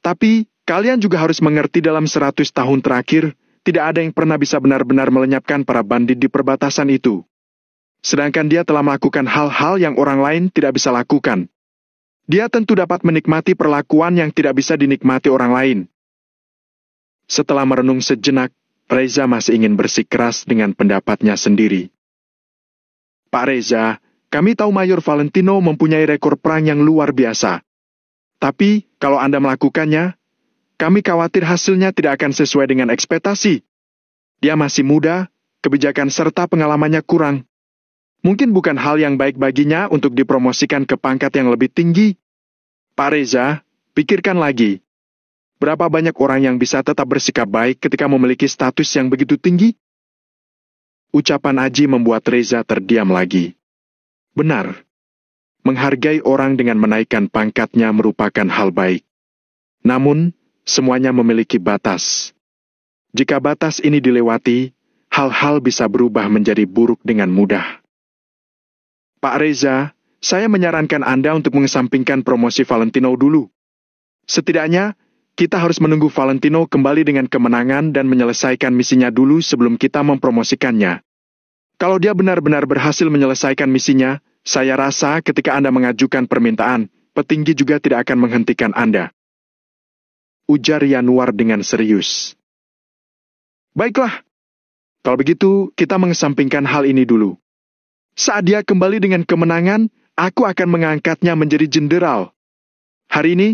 S1: Tapi, kalian juga harus mengerti dalam 100 tahun terakhir, tidak ada yang pernah bisa benar-benar melenyapkan para bandit di perbatasan itu. Sedangkan dia telah melakukan hal-hal yang orang lain tidak bisa lakukan. Dia tentu dapat menikmati perlakuan yang tidak bisa dinikmati orang lain. Setelah merenung sejenak, Reza masih ingin bersikeras dengan pendapatnya sendiri. Pak Reza, kami tahu Mayor Valentino mempunyai rekor perang yang luar biasa. Tapi, kalau Anda melakukannya, kami khawatir hasilnya tidak akan sesuai dengan ekspektasi. Dia masih muda, kebijakan serta pengalamannya kurang. Mungkin bukan hal yang baik baginya untuk dipromosikan ke pangkat yang lebih tinggi. Pak Reza, pikirkan lagi. Berapa banyak orang yang bisa tetap bersikap baik ketika memiliki status yang begitu tinggi? Ucapan Aji membuat Reza terdiam lagi. Benar. Menghargai orang dengan menaikkan pangkatnya merupakan hal baik. Namun, semuanya memiliki batas. Jika batas ini dilewati, hal-hal bisa berubah menjadi buruk dengan mudah. Pak Reza, saya menyarankan Anda untuk mengesampingkan promosi Valentino dulu. Setidaknya, kita harus menunggu Valentino kembali dengan kemenangan dan menyelesaikan misinya dulu sebelum kita mempromosikannya. Kalau dia benar-benar berhasil menyelesaikan misinya, saya rasa ketika Anda mengajukan permintaan, petinggi juga tidak akan menghentikan Anda. Ujar Yanuar dengan serius. Baiklah, kalau begitu kita mengesampingkan hal ini dulu. Saat dia kembali dengan kemenangan, aku akan mengangkatnya menjadi jenderal. Hari ini,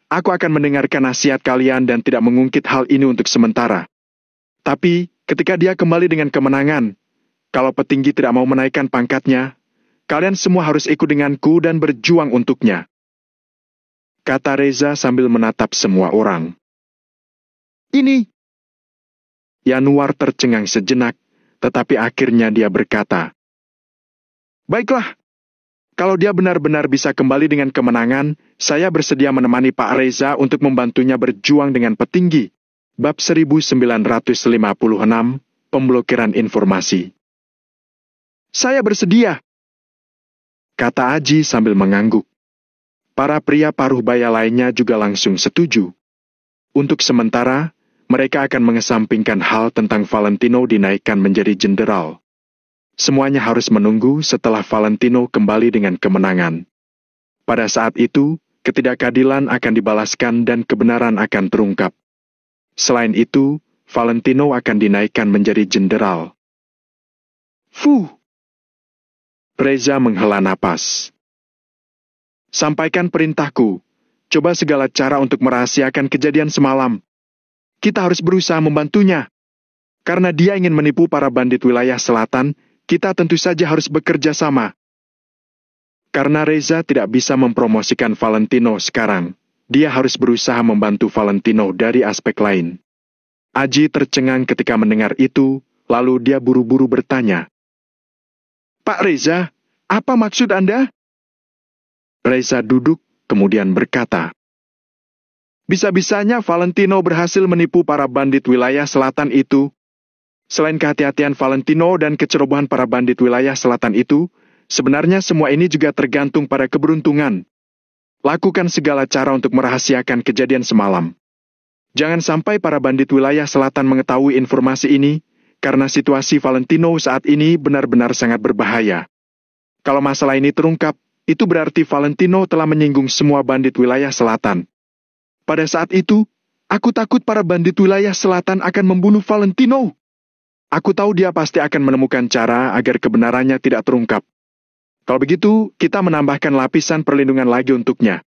S1: aku akan mendengarkan nasihat kalian dan tidak mengungkit hal ini untuk sementara. Tapi, ketika dia kembali dengan kemenangan, kalau petinggi tidak mau menaikkan pangkatnya, kalian semua harus ikut denganku dan berjuang untuknya. Kata Reza sambil menatap semua orang. Ini. Yanuar tercengang sejenak, tetapi akhirnya dia berkata, Baiklah, Kalau dia benar-benar bisa kembali dengan kemenangan, saya bersedia menemani Pak Reza untuk membantunya berjuang dengan petinggi. Bab 1956, Pemblokiran Informasi. Saya bersedia, kata Aji sambil mengangguk. Para pria paruh baya lainnya juga langsung setuju. Untuk sementara, mereka akan mengesampingkan hal tentang Valentino dinaikkan menjadi jenderal. Semuanya harus menunggu setelah Valentino kembali dengan kemenangan. Pada saat itu, ketidakadilan akan dibalaskan dan kebenaran akan terungkap. Selain itu, Valentino akan dinaikkan menjadi jenderal. Fuh! Reza menghela napas. Sampaikan perintahku. Coba segala cara untuk merahasiakan kejadian semalam. Kita harus berusaha membantunya. Karena dia ingin menipu para bandit wilayah selatan, kita tentu saja harus bekerja sama. Karena Reza tidak bisa mempromosikan Valentino sekarang, dia harus berusaha membantu Valentino dari aspek lain. Aji tercengang ketika mendengar itu, lalu dia buru-buru bertanya. Pak Reza, apa maksud Anda? Reza duduk, kemudian berkata. Bisa-bisanya Valentino berhasil menipu para bandit wilayah selatan itu. Selain kehati-hatian Valentino dan kecerobohan para bandit wilayah selatan itu, sebenarnya semua ini juga tergantung pada keberuntungan. Lakukan segala cara untuk merahasiakan kejadian semalam. Jangan sampai para bandit wilayah selatan mengetahui informasi ini, karena situasi Valentino saat ini benar-benar sangat berbahaya. Kalau masalah ini terungkap, itu berarti Valentino telah menyinggung semua bandit wilayah selatan. Pada saat itu, aku takut para bandit wilayah selatan akan membunuh Valentino. Aku tahu dia pasti akan menemukan cara agar kebenarannya tidak terungkap. Kalau begitu, kita menambahkan lapisan perlindungan lagi untuknya.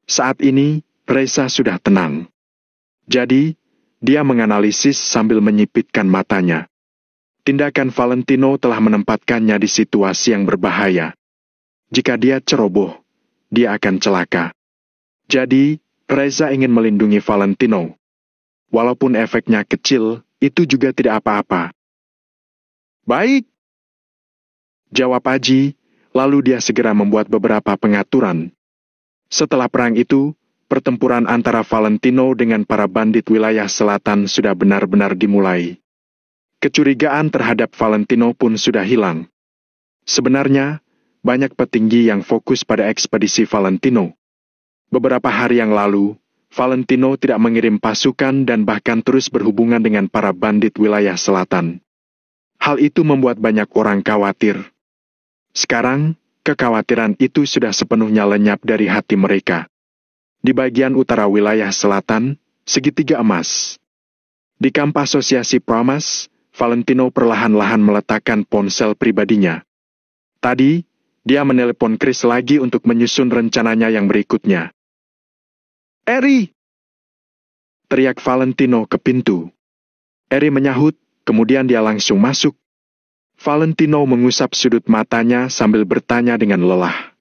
S1: Saat ini, Reza sudah tenang. Jadi, dia menganalisis sambil menyipitkan matanya. Tindakan Valentino telah menempatkannya di situasi yang berbahaya. Jika dia ceroboh, dia akan celaka. Jadi, Reza ingin melindungi Valentino. Walaupun efeknya kecil, itu juga tidak apa-apa. Baik, jawab Aji, lalu dia segera membuat beberapa pengaturan. Setelah perang itu, pertempuran antara Valentino dengan para bandit wilayah selatan sudah benar-benar dimulai. Kecurigaan terhadap Valentino pun sudah hilang. Sebenarnya, banyak petinggi yang fokus pada ekspedisi Valentino. Beberapa hari yang lalu, Valentino tidak mengirim pasukan dan bahkan terus berhubungan dengan para bandit wilayah selatan. Hal itu membuat banyak orang khawatir. Sekarang, kekhawatiran itu sudah sepenuhnya lenyap dari hati mereka. Di bagian utara wilayah selatan, segitiga emas. Di kamp asosiasi Pramas, Valentino perlahan-lahan meletakkan ponsel pribadinya. Tadi, dia menelepon Chris lagi untuk menyusun rencananya yang berikutnya. Eri! Teriak Valentino ke pintu. Eri menyahut, kemudian dia langsung masuk. Valentino mengusap sudut matanya sambil bertanya dengan lelah.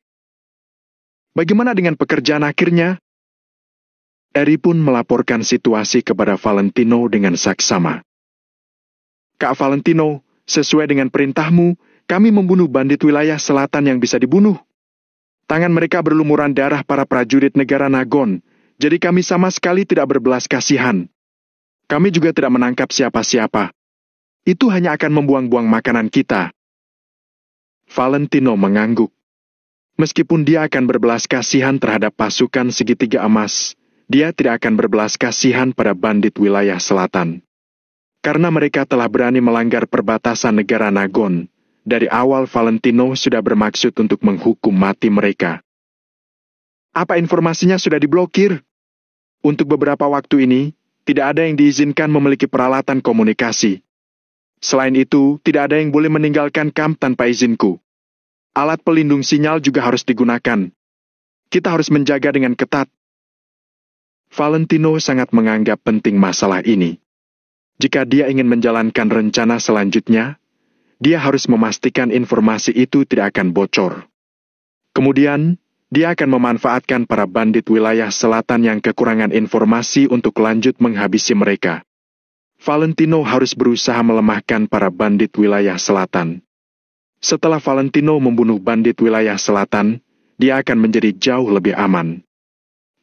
S1: Bagaimana dengan pekerjaan akhirnya? Eri pun melaporkan situasi kepada Valentino dengan saksama. Kak Valentino, sesuai dengan perintahmu, kami membunuh bandit wilayah selatan yang bisa dibunuh. Tangan mereka berlumuran darah para prajurit negara Nagon. Jadi kami sama sekali tidak berbelas kasihan. Kami juga tidak menangkap siapa-siapa. Itu hanya akan membuang-buang makanan kita. Valentino mengangguk. Meskipun dia akan berbelas kasihan terhadap pasukan segitiga emas, dia tidak akan berbelas kasihan pada bandit wilayah selatan. Karena mereka telah berani melanggar perbatasan negara Nagon, dari awal Valentino sudah bermaksud untuk menghukum mati mereka. Apa informasinya sudah diblokir? Untuk beberapa waktu ini, tidak ada yang diizinkan memiliki peralatan komunikasi. Selain itu, tidak ada yang boleh meninggalkan kamp tanpa izinku. Alat pelindung sinyal juga harus digunakan. Kita harus menjaga dengan ketat. Valentino sangat menganggap penting masalah ini. Jika dia ingin menjalankan rencana selanjutnya, dia harus memastikan informasi itu tidak akan bocor. Kemudian, dia akan memanfaatkan para bandit wilayah selatan yang kekurangan informasi untuk lanjut menghabisi mereka. Valentino harus berusaha melemahkan para bandit wilayah selatan. Setelah Valentino membunuh bandit wilayah selatan, dia akan menjadi jauh lebih aman.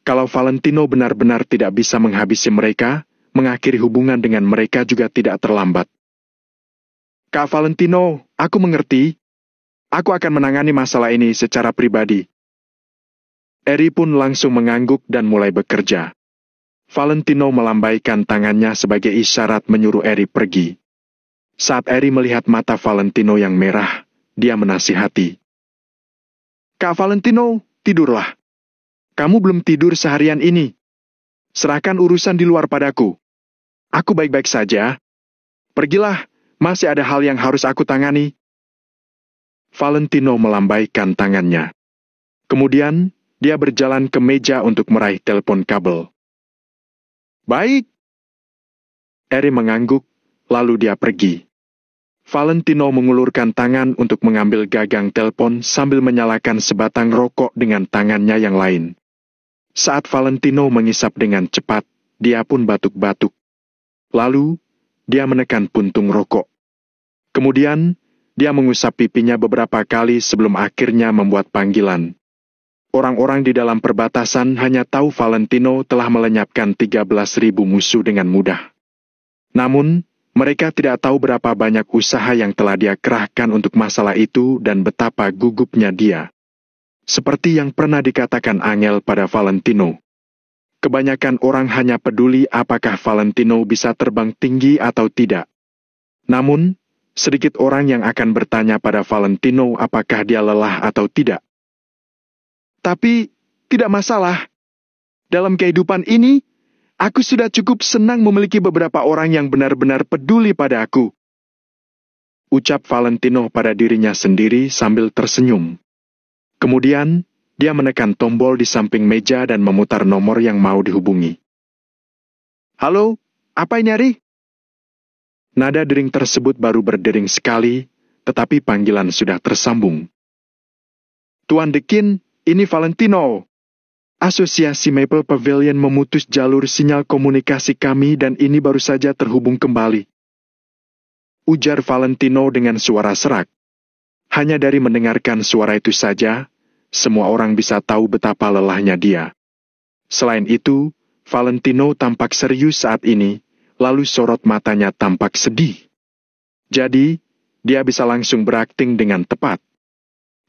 S1: Kalau Valentino benar-benar tidak bisa menghabisi mereka, mengakhiri hubungan dengan mereka juga tidak terlambat. Kak Valentino, aku mengerti. Aku akan menangani masalah ini secara pribadi. Eri pun langsung mengangguk dan mulai bekerja. Valentino melambaikan tangannya sebagai isyarat menyuruh Eri pergi. Saat Eri melihat mata Valentino yang merah, dia menasihati. Kak Valentino, tidurlah. Kamu belum tidur seharian ini. Serahkan urusan di luar padaku. Aku baik-baik saja. Pergilah, masih ada hal yang harus aku tangani. Valentino melambaikan tangannya. Kemudian, dia berjalan ke meja untuk meraih telepon kabel. Baik. Eri mengangguk, lalu dia pergi. Valentino mengulurkan tangan untuk mengambil gagang telepon sambil menyalakan sebatang rokok dengan tangannya yang lain. Saat Valentino mengisap dengan cepat, dia pun batuk-batuk. Lalu, dia menekan puntung rokok. Kemudian, dia mengusap pipinya beberapa kali sebelum akhirnya membuat panggilan. Orang-orang di dalam perbatasan hanya tahu Valentino telah melenyapkan 13.000 musuh dengan mudah. Namun, mereka tidak tahu berapa banyak usaha yang telah dia kerahkan untuk masalah itu dan betapa gugupnya dia. Seperti yang pernah dikatakan Angel pada Valentino. Kebanyakan orang hanya peduli apakah Valentino bisa terbang tinggi atau tidak. Namun, sedikit orang yang akan bertanya pada Valentino apakah dia lelah atau tidak. Tapi, tidak masalah. Dalam kehidupan ini, aku sudah cukup senang memiliki beberapa orang yang benar-benar peduli pada aku. Ucap Valentino pada dirinya sendiri sambil tersenyum. Kemudian, dia menekan tombol di samping meja dan memutar nomor yang mau dihubungi. Halo, apa ini Ari? Nada dering tersebut baru berdering sekali, tetapi panggilan sudah tersambung. Tuan Dekin, ini Valentino. Asosiasi Maple Pavilion memutus jalur sinyal komunikasi kami dan ini baru saja terhubung kembali. Ujar Valentino dengan suara serak. Hanya dari mendengarkan suara itu saja, semua orang bisa tahu betapa lelahnya dia. Selain itu, Valentino tampak serius saat ini, lalu sorot matanya tampak sedih. Jadi, dia bisa langsung berakting dengan tepat.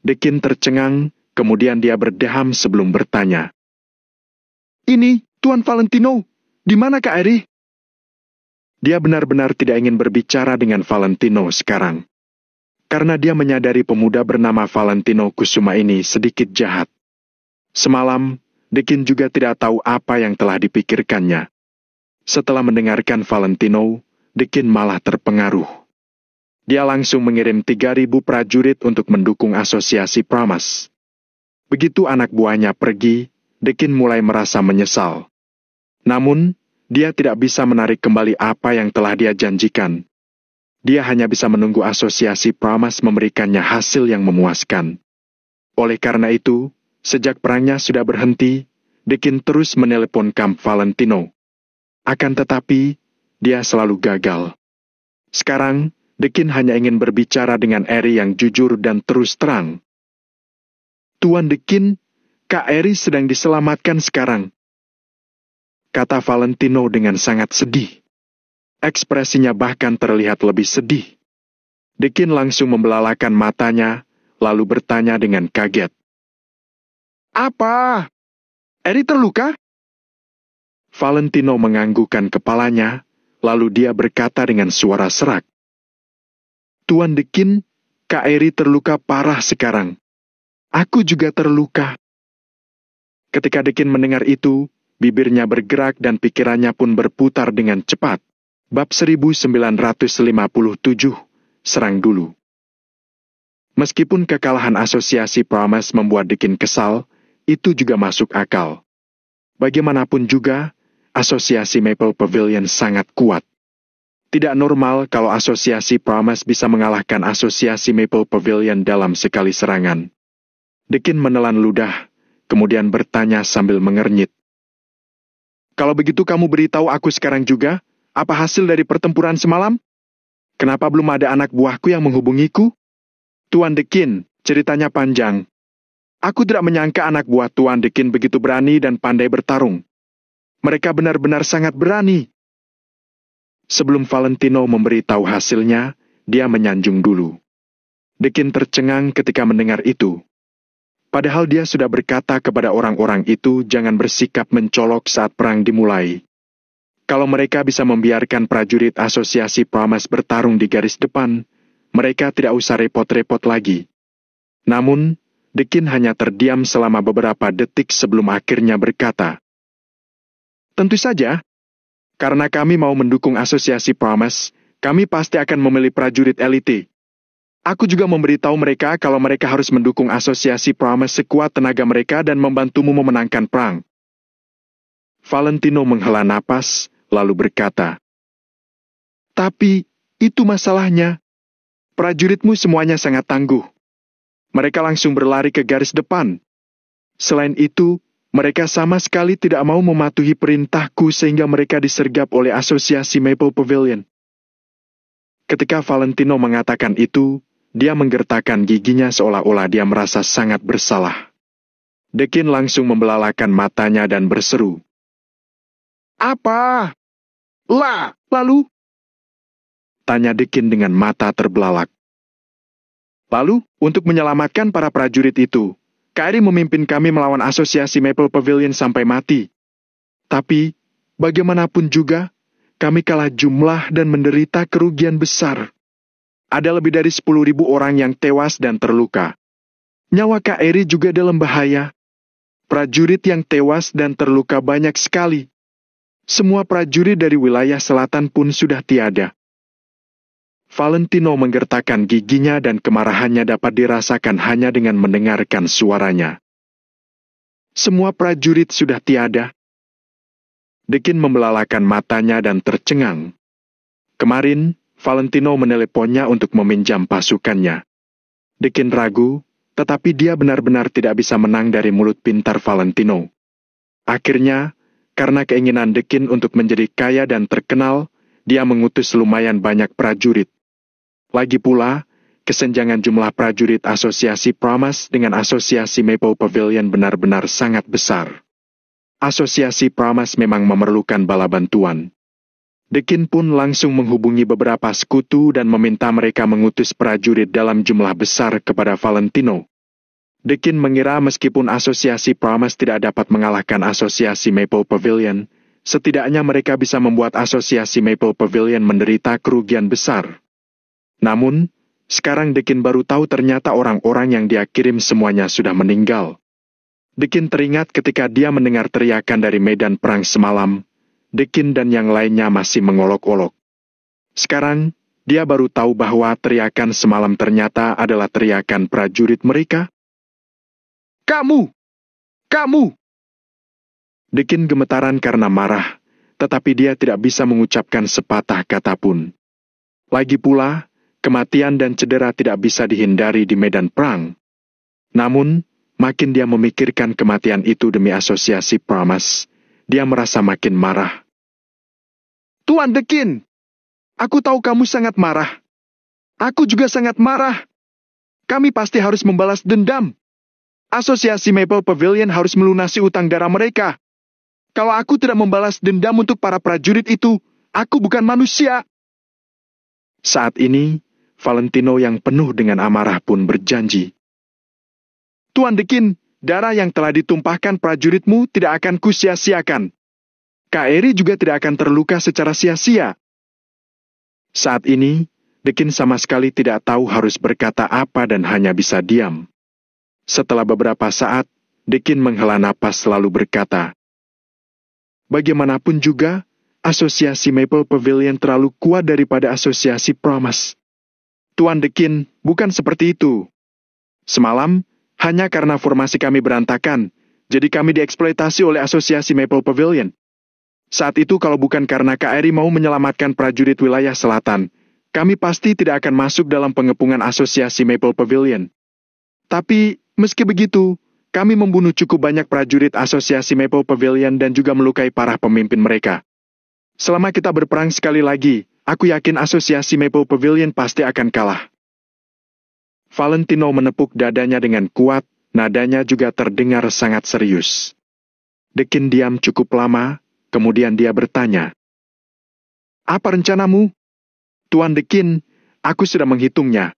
S1: Dekin tercengang, kemudian dia berdeham sebelum bertanya. Ini, Tuan Valentino, di mana Kak Eri? Dia benar-benar tidak ingin berbicara dengan Valentino sekarang. Karena dia menyadari pemuda bernama Valentino Kusuma ini sedikit jahat. Semalam, Dekin juga tidak tahu apa yang telah dipikirkannya. Setelah mendengarkan Valentino, Dekin malah terpengaruh. Dia langsung mengirim 3.000 prajurit untuk mendukung asosiasi Pramas. Begitu anak buahnya pergi, Dekin mulai merasa menyesal. Namun, dia tidak bisa menarik kembali apa yang telah dia janjikan. Dia hanya bisa menunggu asosiasi Pramas memberikannya hasil yang memuaskan. Oleh karena itu, sejak perangnya sudah berhenti, Dekin terus menelepon kamp Valentino. Akan tetapi, dia selalu gagal. Sekarang, Dekin hanya ingin berbicara dengan Eri yang jujur dan terus terang. Tuan Dekin, Kak Eri sedang diselamatkan sekarang. Kata Valentino dengan sangat sedih. Ekspresinya bahkan terlihat lebih sedih. Dekin langsung membelalakan matanya, lalu bertanya dengan kaget. Apa? Eri terluka? Valentino menganggukkan kepalanya, lalu dia berkata dengan suara serak. Tuan Dekin, Kak Eri terluka parah sekarang. Aku juga terluka. Ketika Dekin mendengar itu, bibirnya bergerak dan pikirannya pun berputar dengan cepat. Bab 1957, Serang Dulu. Meskipun kekalahan asosiasi Pramas membuat Dekin kesal, itu juga masuk akal. Bagaimanapun juga, asosiasi Maple Pavilion sangat kuat. Tidak normal kalau asosiasi Pramas bisa mengalahkan asosiasi Maple Pavilion dalam sekali serangan. Dekin menelan ludah, kemudian bertanya sambil mengernyit. Kalau begitu kamu beritahu aku sekarang juga, apa hasil dari pertempuran semalam? Kenapa belum ada anak buahku yang menghubungiku? Tuan Dekin, ceritanya panjang. Aku tidak menyangka anak buah Tuan Dekin begitu berani dan pandai bertarung. Mereka benar-benar sangat berani. Sebelum Valentino memberitahu hasilnya, dia menyanjung dulu. Dekin tercengang ketika mendengar itu. Padahal dia sudah berkata kepada orang-orang itu jangan bersikap mencolok saat perang dimulai. Kalau mereka bisa membiarkan prajurit asosiasi Pramas bertarung di garis depan, mereka tidak usah repot-repot lagi. Namun, Dekin hanya terdiam selama beberapa detik sebelum akhirnya berkata, "Tentu saja, karena kami mau mendukung asosiasi Pramas, kami pasti akan memilih prajurit elite. Aku juga memberitahu mereka kalau mereka harus mendukung asosiasi Pramas sekuat tenaga mereka dan membantumu memenangkan perang." Valentino menghela napas, lalu berkata, "Tapi, itu masalahnya. Prajuritmu semuanya sangat tangguh. Mereka langsung berlari ke garis depan. Selain itu, mereka sama sekali tidak mau mematuhi perintahku sehingga mereka disergap oleh asosiasi Maple Pavilion." Ketika Valentino mengatakan itu, dia menggertakkan giginya seolah-olah dia merasa sangat bersalah. Dekin langsung membelalakan matanya dan berseru, "Apa? Lalu?" Tanya Dekin dengan mata terbelalak. "Lalu, untuk menyelamatkan para prajurit itu, Kairi memimpin kami melawan asosiasi Maple Pavilion sampai mati. Tapi, bagaimanapun juga, kami kalah jumlah dan menderita kerugian besar. Ada lebih dari 10.000 orang yang tewas dan terluka. Nyawa Kairi juga dalam bahaya. Prajurit yang tewas dan terluka banyak sekali. Semua prajurit dari wilayah selatan pun sudah tiada." Valentino menggertakkan giginya dan kemarahannya dapat dirasakan hanya dengan mendengarkan suaranya. "Semua prajurit sudah tiada?" Dekin membelalakan matanya dan tercengang. Kemarin, Valentino meneleponnya untuk meminjam pasukannya. Dekin ragu, tetapi dia benar-benar tidak bisa menang dari mulut pintar Valentino. Akhirnya, karena keinginan Dekin untuk menjadi kaya dan terkenal, dia mengutus lumayan banyak prajurit. Lagi pula, kesenjangan jumlah prajurit asosiasi Pramas dengan asosiasi Maple Pavilion benar-benar sangat besar. Asosiasi Pramas memang memerlukan bala bantuan. Dekin pun langsung menghubungi beberapa sekutu dan meminta mereka mengutus prajurit dalam jumlah besar kepada Valentino. Dekin mengira meskipun asosiasi Pramas tidak dapat mengalahkan asosiasi Maple Pavilion, setidaknya mereka bisa membuat asosiasi Maple Pavilion menderita kerugian besar. Namun, sekarang Dekin baru tahu ternyata orang-orang yang dia kirim semuanya sudah meninggal. Dekin teringat ketika dia mendengar teriakan dari medan perang semalam. Dekin dan yang lainnya masih mengolok-olok. Sekarang, dia baru tahu bahwa teriakan semalam ternyata adalah teriakan prajurit mereka. Kamu! Kamu!" Dekin gemetaran karena marah, tetapi dia tidak bisa mengucapkan sepatah kata pun. Lagi pula, kematian dan cedera tidak bisa dihindari di medan perang. Namun, makin dia memikirkan kematian itu demi asosiasi Pramas, dia merasa makin marah. "Tuan Dekin, aku tahu kamu sangat marah. Aku juga sangat marah. Kami pasti harus membalas dendam. Asosiasi Maple Pavilion harus melunasi utang darah mereka. Kalau aku tidak membalas dendam untuk para prajurit itu, aku bukan manusia." Saat ini, Valentino yang penuh dengan amarah pun berjanji, "Tuan Dekin, darah yang telah ditumpahkan prajuritmu tidak akan kusia-siakan. Kairi juga tidak akan terluka secara sia-sia." Saat ini, Dekin sama sekali tidak tahu harus berkata apa dan hanya bisa diam. Setelah beberapa saat, Dekin menghela napas lalu berkata, "Bagaimanapun juga, asosiasi Maple Pavilion terlalu kuat daripada asosiasi Pramas. Tuan Dekin, bukan seperti itu. Semalam, hanya karena formasi kami berantakan, jadi kami dieksploitasi oleh asosiasi Maple Pavilion. Saat itu kalau bukan karena KRI mau menyelamatkan prajurit wilayah selatan, kami pasti tidak akan masuk dalam pengepungan asosiasi Maple Pavilion. Tapi, meski begitu, kami membunuh cukup banyak prajurit asosiasi Maple Pavilion dan juga melukai parah pemimpin mereka. Selama kita berperang sekali lagi, aku yakin asosiasi Maple Pavilion pasti akan kalah." Valentino menepuk dadanya dengan kuat, nadanya juga terdengar sangat serius. Dekin diam cukup lama, kemudian dia bertanya, "Apa rencanamu?" "Tuan Dekin, aku sudah menghitungnya.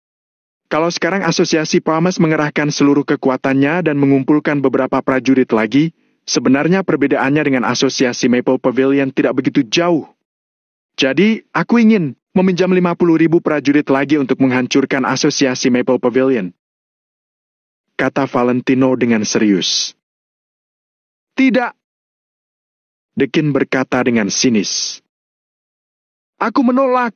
S1: Kalau sekarang Asosiasi Promise mengerahkan seluruh kekuatannya dan mengumpulkan beberapa prajurit lagi, sebenarnya perbedaannya dengan Asosiasi Maple Pavilion tidak begitu jauh. Jadi, aku ingin meminjam 50.000 prajurit lagi untuk menghancurkan Asosiasi Maple Pavilion," kata Valentino dengan serius. "Tidak," Dekin berkata dengan sinis. "Aku menolak."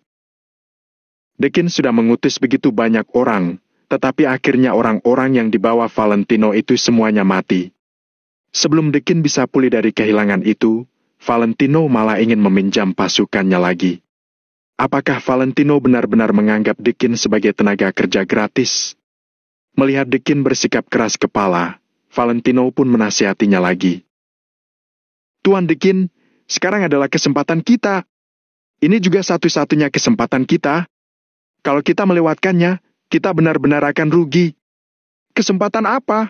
S1: Dekin sudah mengutus begitu banyak orang, tetapi akhirnya orang-orang yang dibawa Valentino itu semuanya mati. Sebelum Dekin bisa pulih dari kehilangan itu, Valentino malah ingin meminjam pasukannya lagi. Apakah Valentino benar-benar menganggap Dekin sebagai tenaga kerja gratis? Melihat Dekin bersikap keras kepala, Valentino pun menasihatinya lagi. "Tuan Dekin, sekarang adalah kesempatan kita. Ini juga satu-satunya kesempatan kita. Kalau kita melewatkannya, kita benar-benar akan rugi." "Kesempatan apa?"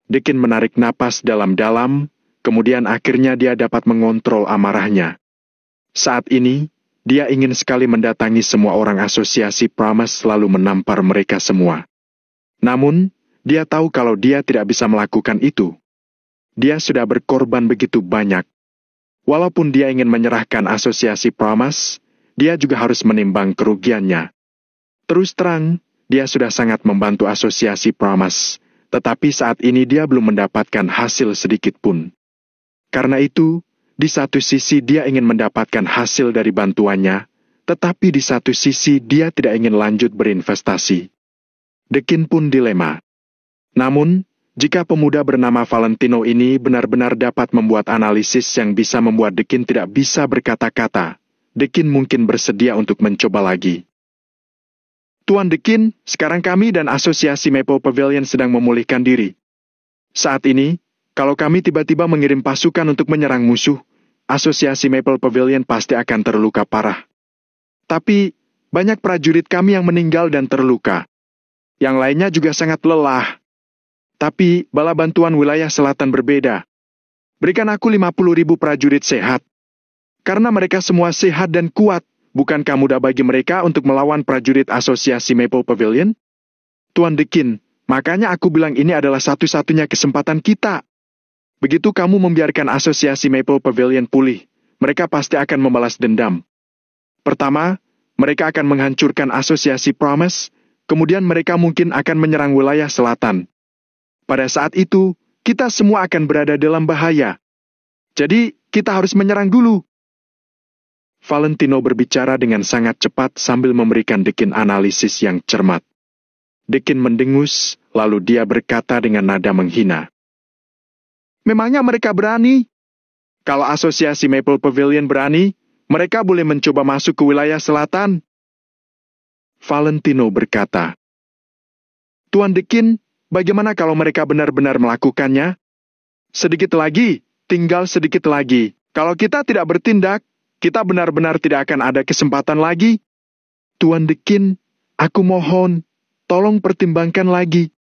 S1: Dekin menarik napas dalam-dalam, kemudian akhirnya dia dapat mengontrol amarahnya. Saat ini, dia ingin sekali mendatangi semua orang Asosiasi Promise lalu menampar mereka semua. Namun, dia tahu kalau dia tidak bisa melakukan itu. Dia sudah berkorban begitu banyak. Walaupun dia ingin menyerahkan Asosiasi Promise, dia juga harus menimbang kerugiannya. Terus terang, dia sudah sangat membantu Asosiasi Promise, tetapi saat ini dia belum mendapatkan hasil sedikit pun. Karena itu, di satu sisi dia ingin mendapatkan hasil dari bantuannya, tetapi di satu sisi dia tidak ingin lanjut berinvestasi. Dekin pun dilema. Namun, jika pemuda bernama Valentino ini benar-benar dapat membuat analisis yang bisa membuat Dekin tidak bisa berkata-kata, Dekin mungkin bersedia untuk mencoba lagi. "Tuan Dekin, sekarang kami dan Asosiasi Maple Pavilion sedang memulihkan diri. Saat ini, kalau kami tiba-tiba mengirim pasukan untuk menyerang musuh, Asosiasi Maple Pavilion pasti akan terluka parah. Tapi, banyak prajurit kami yang meninggal dan terluka. Yang lainnya juga sangat lelah. Tapi, bala bantuan wilayah selatan berbeda. Berikan aku 50.000 prajurit sehat. Karena mereka semua sehat dan kuat, bukankah mudah bagi mereka untuk melawan prajurit Asosiasi Maple Pavilion? Tuan Dekin, makanya aku bilang ini adalah satu-satunya kesempatan kita. Begitu kamu membiarkan Asosiasi Maple Pavilion pulih, mereka pasti akan membalas dendam. Pertama, mereka akan menghancurkan Asosiasi Promise, kemudian mereka mungkin akan menyerang wilayah selatan. Pada saat itu, kita semua akan berada dalam bahaya. Jadi, kita harus menyerang dulu." Valentino berbicara dengan sangat cepat sambil memberikan Dekin analisis yang cermat. Dekin mendengus, lalu dia berkata dengan nada menghina. "Memangnya mereka berani? Kalau Asosiasi Maple Pavilion berani, mereka boleh mencoba masuk ke wilayah selatan." Valentino berkata, "Tuan Dekin, bagaimana kalau mereka benar-benar melakukannya? Sedikit lagi, tinggal sedikit lagi. Kalau kita tidak bertindak, kita benar-benar tidak akan ada kesempatan lagi. Tuan Dekin, aku mohon, tolong pertimbangkan lagi."